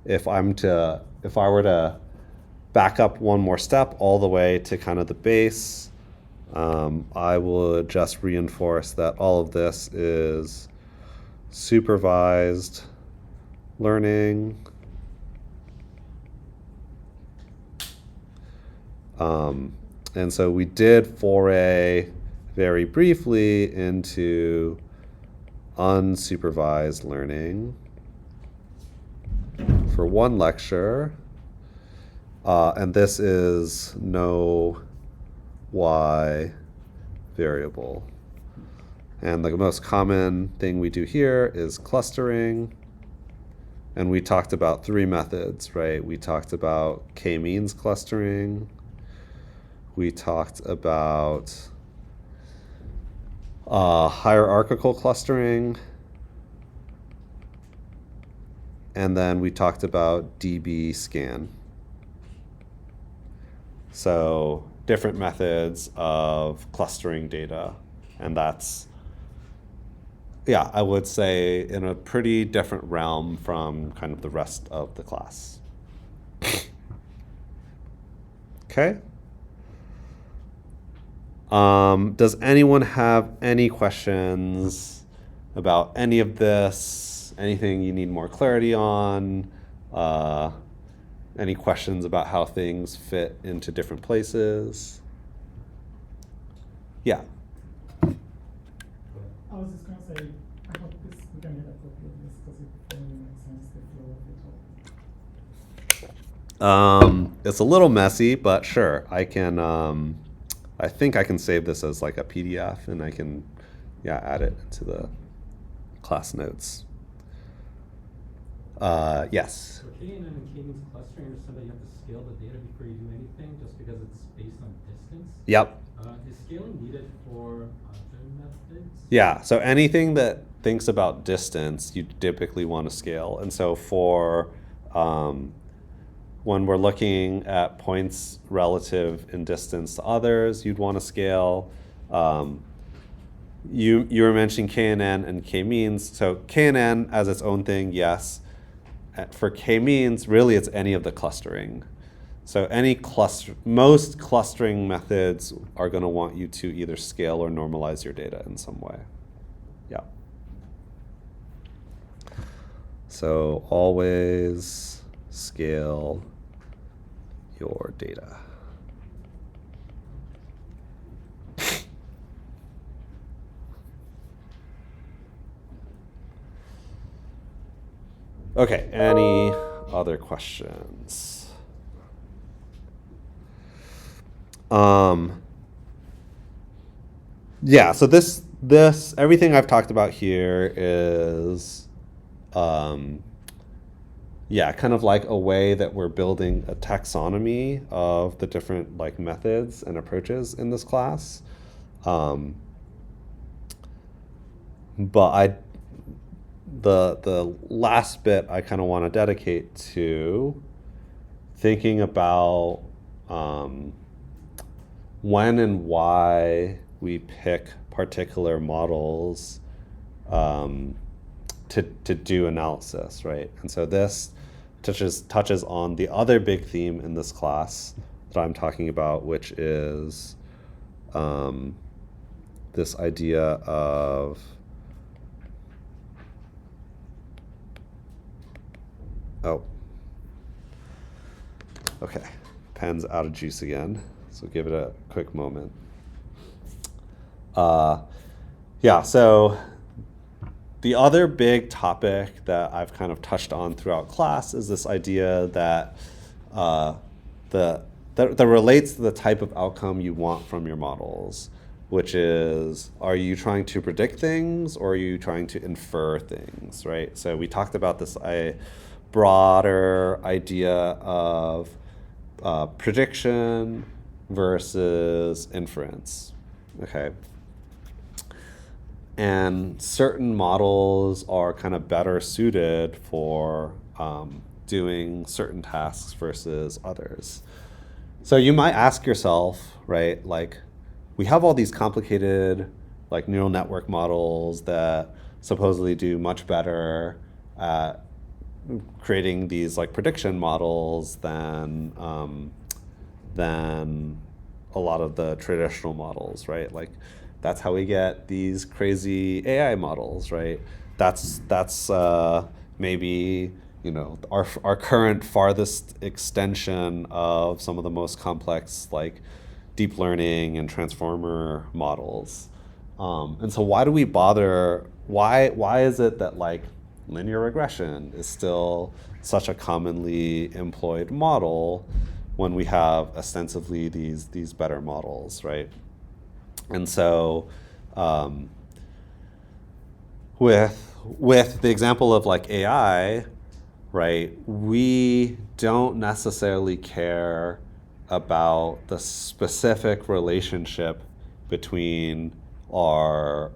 If I were to back up one more step all the way to kind of the base, I would just reinforce that all of this is supervised learning. And so we did foray very briefly into unsupervised learning for one lecture. And this is no y variable. And the most common thing we do here is clustering. And we talked about 3 methods, right? We talked about k-means clustering. We talked about hierarchical clustering. And then we talked about DB scan. So different methods of clustering data. And that's, yeah, I would say in a pretty different realm from kind of the rest of the class. Okay. Does anyone have any questions about any of this? Anything you need more clarity on? Any questions about how things fit into different places? Yeah. I was just going to say, I hope we can get a copy of this because it only makes sense the flow of it all. It's a little messy, but sure, I can. I think I can save this as like a PDF, and I can, yeah, add it to the class notes. Yes. For KNN and k-means clustering, I understand that you have to scale the data before you do anything, just because it's based on distance. Yep. Is scaling needed for other methods? Yeah. So anything that thinks about distance, you typically want to scale, and so for when we're looking at points relative in distance to others, you'd want to scale. You were mentioning KNN and k-means. So KNN as its own thing, yes. For k-means, really it's any of the clustering. So most clustering methods are going to want you to either scale or normalize your data in some way. Yeah. So always scale your data. Okay, any other questions? Yeah, so this everything I've talked about here is yeah, kind of like a way that we're building a taxonomy of the different like methods and approaches in this class. But the last bit I kind of want to dedicate to thinking about when and why we pick particular models to do analysis, right? And so this touches on the other big theme in this class that I'm talking about, which is this idea of okay, pen's out of juice again, so give it a quick moment. Yeah, so the other big topic that I've kind of touched on throughout class is this idea that that relates to the type of outcome you want from your models, which is, are you trying to predict things or are you trying to infer things, right? So we talked about this broader idea of prediction versus inference, okay? And certain models are kind of better suited for doing certain tasks versus others. So you might ask yourself, right, like, we have all these complicated like neural network models that supposedly do much better at creating these like prediction models than a lot of the traditional models, right? Like, that's how we get these crazy AI models, right? That's maybe, you know, our current farthest extension of some of the most complex like deep learning and transformer models. And so why do we bother? Why is it that like linear regression is still such a commonly employed model when we have ostensibly these better models, right? And so with the example of like AI, right, we don't necessarily care about the specific relationship between our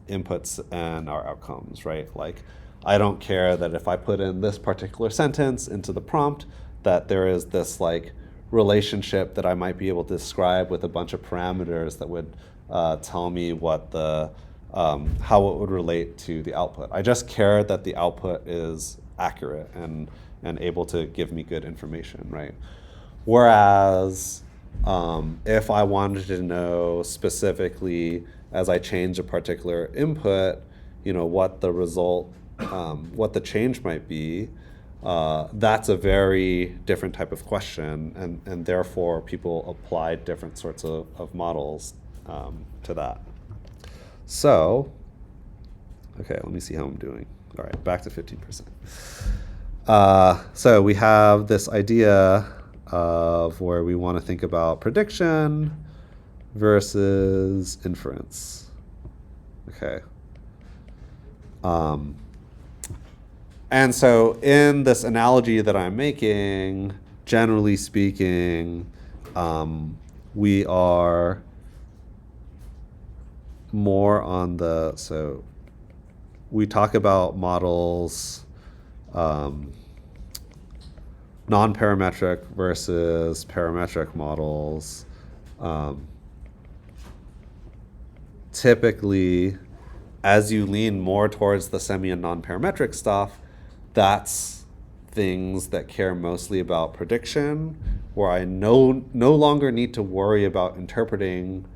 inputs and our outcomes, right? Like, I don't care that if I put in this particular sentence into the prompt, that there is this like relationship that I might be able to describe with a bunch of parameters that would tell me what the how it would relate to the output. I just care that the output is accurate and able to give me good information, right? Whereas if I wanted to know specifically as I change a particular input, you know, what the result, what the change might be, that's a very different type of question, and therefore people apply different sorts of models to that. So, okay, let me see how I'm doing. All right, back to 15%. So we have this idea of where we want to think about prediction versus inference. Okay. And so in this analogy that I'm making, generally speaking, we are more on the, so we talk about models, non-parametric versus parametric models. Typically, as you lean more towards the semi and non-parametric stuff, that's things that care mostly about prediction, where I no longer need to worry about interpreting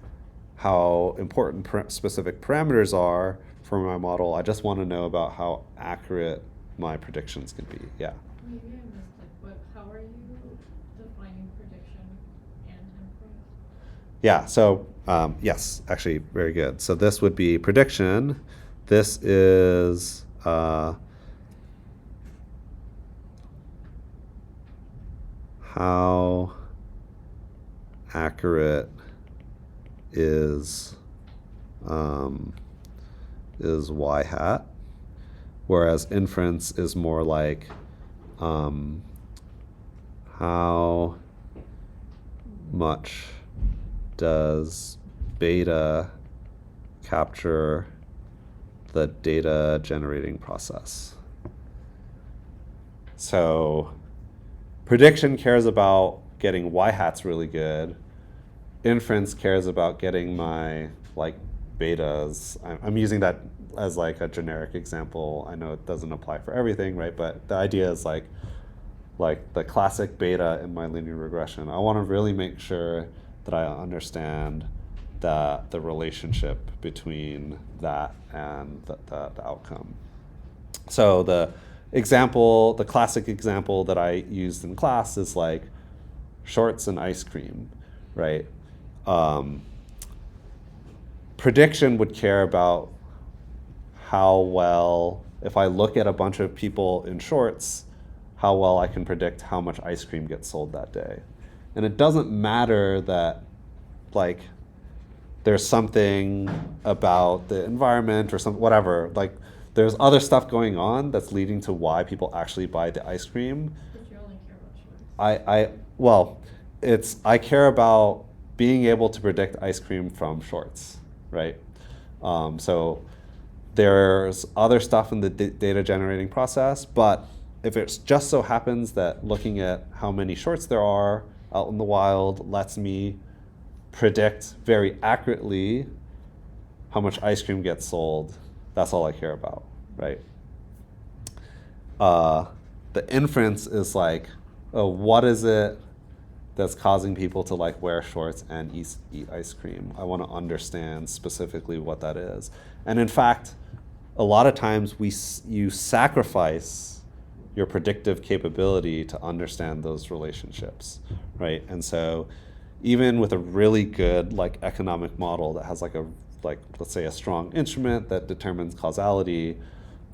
how important specific parameters are for my model. I just want to know about how accurate my predictions can be. Yeah. Maybe I missed it, but how are you defining prediction and inference? Yeah, so yes, actually very good. So this would be prediction. This is how accurate is y hat, whereas inference is more like how much does beta capture the data generating process. So prediction cares about getting y hats really good. Inference cares about getting my like betas. I'm using that as like a generic example. I know it doesn't apply for everything, right? But the idea is like the classic beta in my linear regression. I want to really make sure that I understand the relationship between that and the outcome. So the classic example that I used in class is like shorts and ice cream, right? Prediction would care about how well, if I look at a bunch of people in shorts, how well I can predict how much ice cream gets sold that day. And it doesn't matter that, like, there's something about the environment or some whatever, like there's other stuff going on that's leading to why people actually buy the ice cream. But you only care about shorts. Well, I care about being able to predict ice cream from shorts, right? So there's other stuff in the data generating process, but if it just so happens that looking at how many shorts there are out in the wild lets me predict very accurately how much ice cream gets sold, that's all I care about, right? The inference is like, oh, what is it that's causing people to like wear shorts and eat ice cream? I want to understand specifically what that is. And in fact, a lot of times you sacrifice your predictive capability to understand those relationships, right? And so even with a really good like economic model that has let's say a strong instrument that determines causality,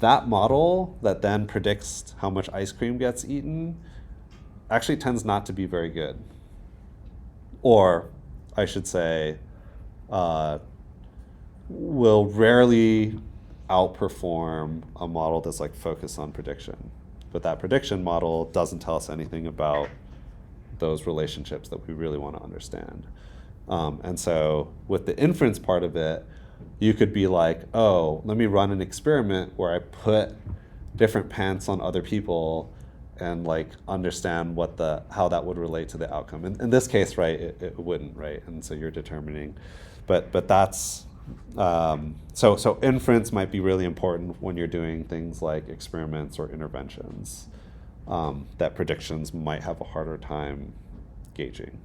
that model that then predicts how much ice cream gets eaten actually tends not to be very good. Or I should say, will rarely outperform a model that's like focused on prediction. But that prediction model doesn't tell us anything about those relationships that we really want to understand. And so with the inference part of it, you could be like, oh, let me run an experiment where I put different pants on other people and like understand how that would relate to the outcome. In this case, right, it wouldn't, right? And so you're determining, but that's, so inference might be really important when you're doing things like experiments or interventions that predictions might have a harder time gauging,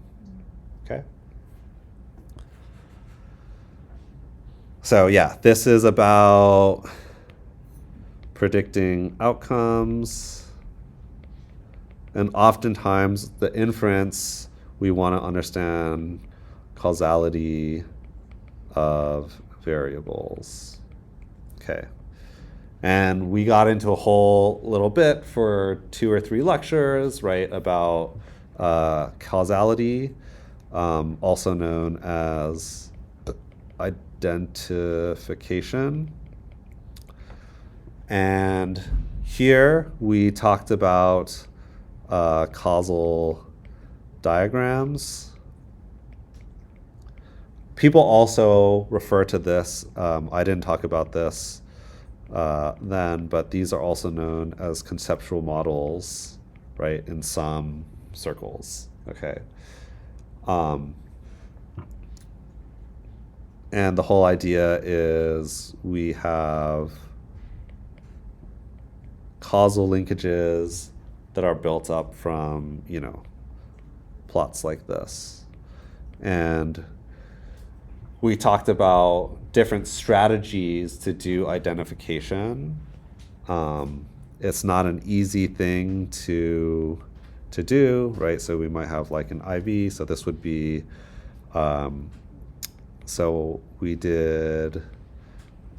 okay? So yeah, this is about predicting outcomes. And oftentimes the inference, we want to understand causality of variables. Okay. And we got into a whole little bit for 2 or 3 lectures, right, about causality, also known as identification. And here we talked about causal diagrams. People also refer to this, I didn't talk about this then, but these are also known as conceptual models, right, in some circles, okay? And the whole idea is we have causal linkages that are built up from, plots like this. And we talked about different strategies to do identification. It's not an easy thing to do, right? So we might have like an IV. So this would be, so we did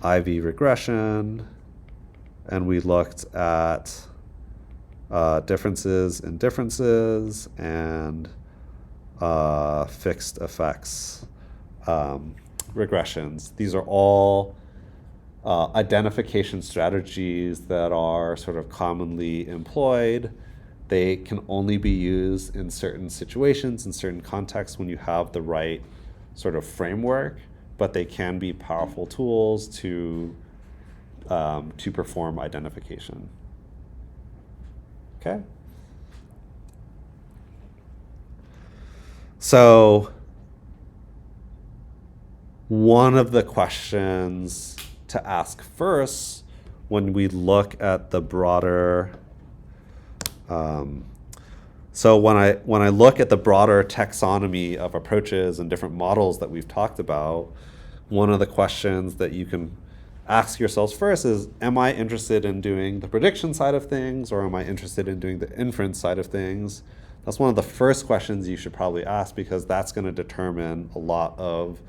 IV regression, and we looked at differences in differences and fixed effects regressions. These are all identification strategies that are sort of commonly employed. They can only be used in certain situations, in certain contexts when you have the right sort of framework, but they can be powerful tools to perform identification. Okay? So one of the questions to ask first when we look at the broader, so when I look at the broader taxonomy of approaches and different models that we've talked about, one of the questions that you can ask yourselves first is, am I interested in doing the prediction side of things, or am I interested in doing the inference side of things? That's one of the first questions you should probably ask, because that's going to determine a lot of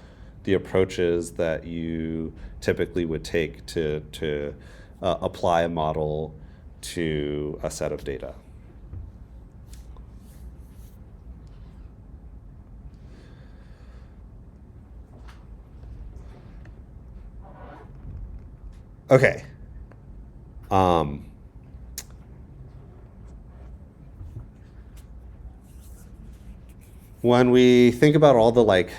the approaches that you typically would take to apply a model to a set of data. Okay. When we think about all the like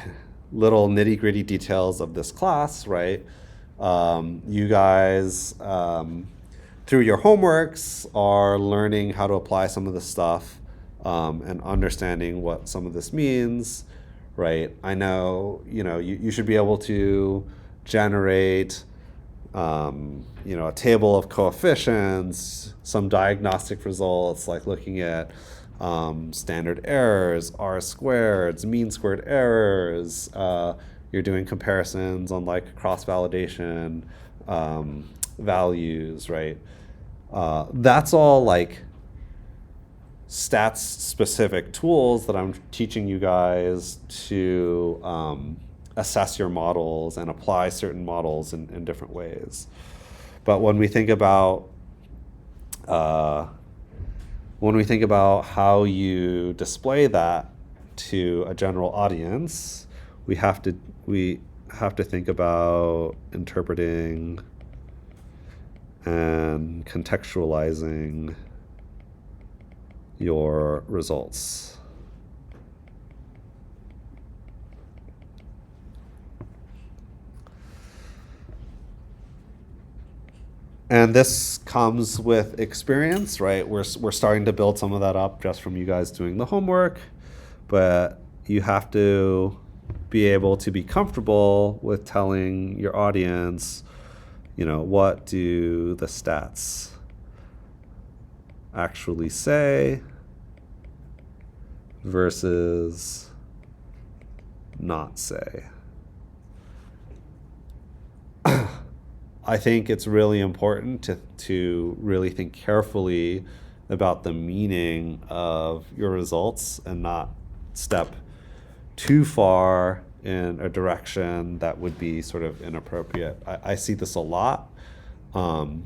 little nitty-gritty details of this class, right? You guys, through your homeworks, are learning how to apply some of this stuff and understanding what some of this means, right? I know, you should be able to generate, a table of coefficients, some diagnostic results, like looking at standard errors, R squareds, mean squared errors. You're doing comparisons on like cross-validation values, right? That's all like stats-specific tools that I'm teaching you guys to assess your models and apply certain models in different ways. But when we think about how you display that to a general audience, we have to think about interpreting and contextualizing your results. And this comes with experience, right? We're starting to build some of that up just from you guys doing the homework, but you have to be able to be comfortable with telling your audience, what do the stats actually say versus not say. I think it's really important to really think carefully about the meaning of your results and not step too far in a direction that would be sort of inappropriate. I see this a lot from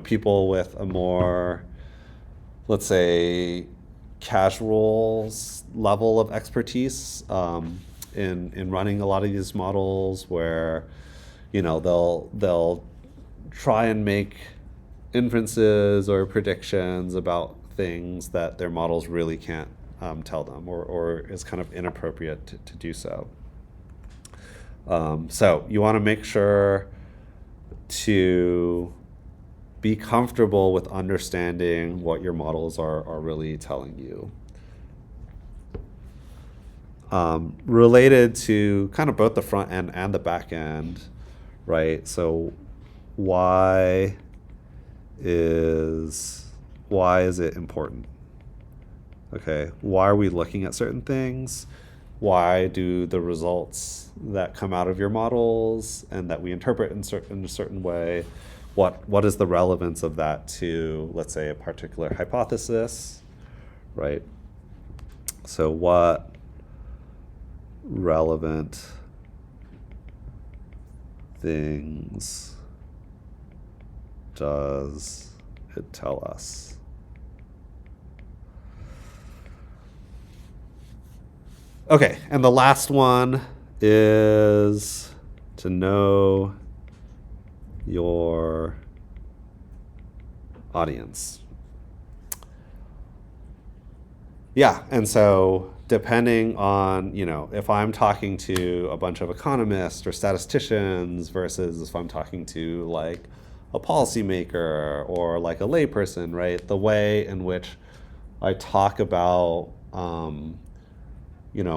people with a more, let's say, casual level of expertise in running a lot of these models, where they'll try and make inferences or predictions about things that their models really can't tell them, or is kind of inappropriate to do so. So you want to make sure to be comfortable with understanding what your models are really telling you. Related to kind of both the front end and the back end, right? So why is it important? Okay, why are we looking at certain things? Why do the results that come out of your models and that we interpret in a certain way, what is the relevance of that to, let's say, a particular hypothesis, right? So what relevant things does it tell us? Okay, and the last one is to know your audience. Yeah, and so depending on, if I'm talking to a bunch of economists or statisticians versus if I'm talking to like a policymaker or like a layperson, right? The way in which I talk about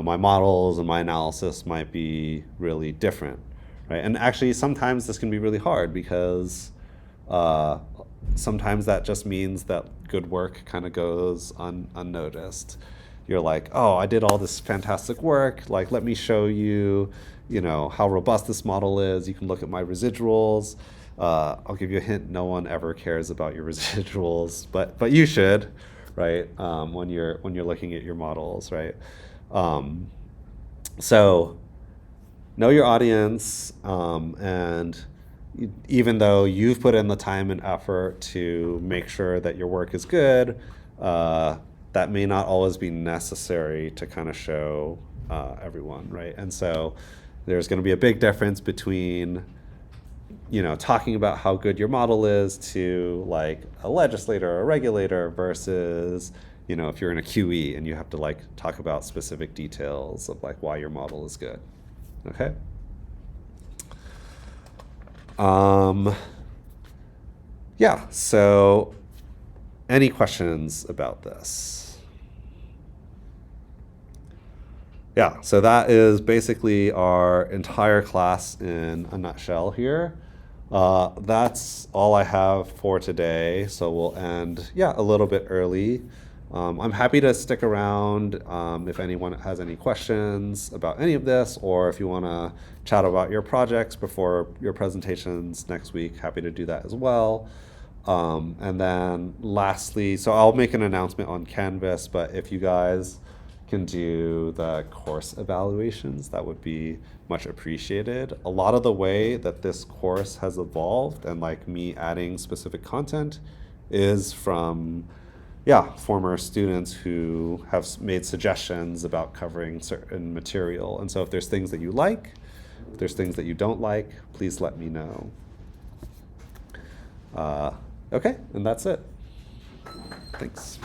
my models and my analysis might be really different, right? And actually, sometimes this can be really hard because sometimes that just means that good work kind of goes unnoticed. You're like, oh, I did all this fantastic work. Like, let me show you, how robust this model is. You can look at my residuals. I'll give you a hint. No one ever cares about your residuals, but you should, right? When you're looking at your models, right? So know your audience, and even though you've put in the time and effort to make sure that your work is good, that may not always be necessary to kind of show everyone, right? And so there's going to be a big difference between talking about how good your model is to like a legislator or a regulator versus if you're in a QE and you have to like talk about specific details of like why your model is good. Okay. Yeah, so any questions about this? Yeah, so that is basically our entire class in a nutshell here. That's all I have for today, so we'll end, a little bit early. I'm happy to stick around if anyone has any questions about any of this, or if you want to chat about your projects before your presentations next week, happy to do that as well. And then lastly, so I'll make an announcement on Canvas, but if you guys can do the course evaluations, that would be much appreciated. A lot of the way that this course has evolved and like me adding specific content is from former students who have made suggestions about covering certain material. And so if there's things that you like, if there's things that you don't like, please let me know. Okay, and that's it. Thanks.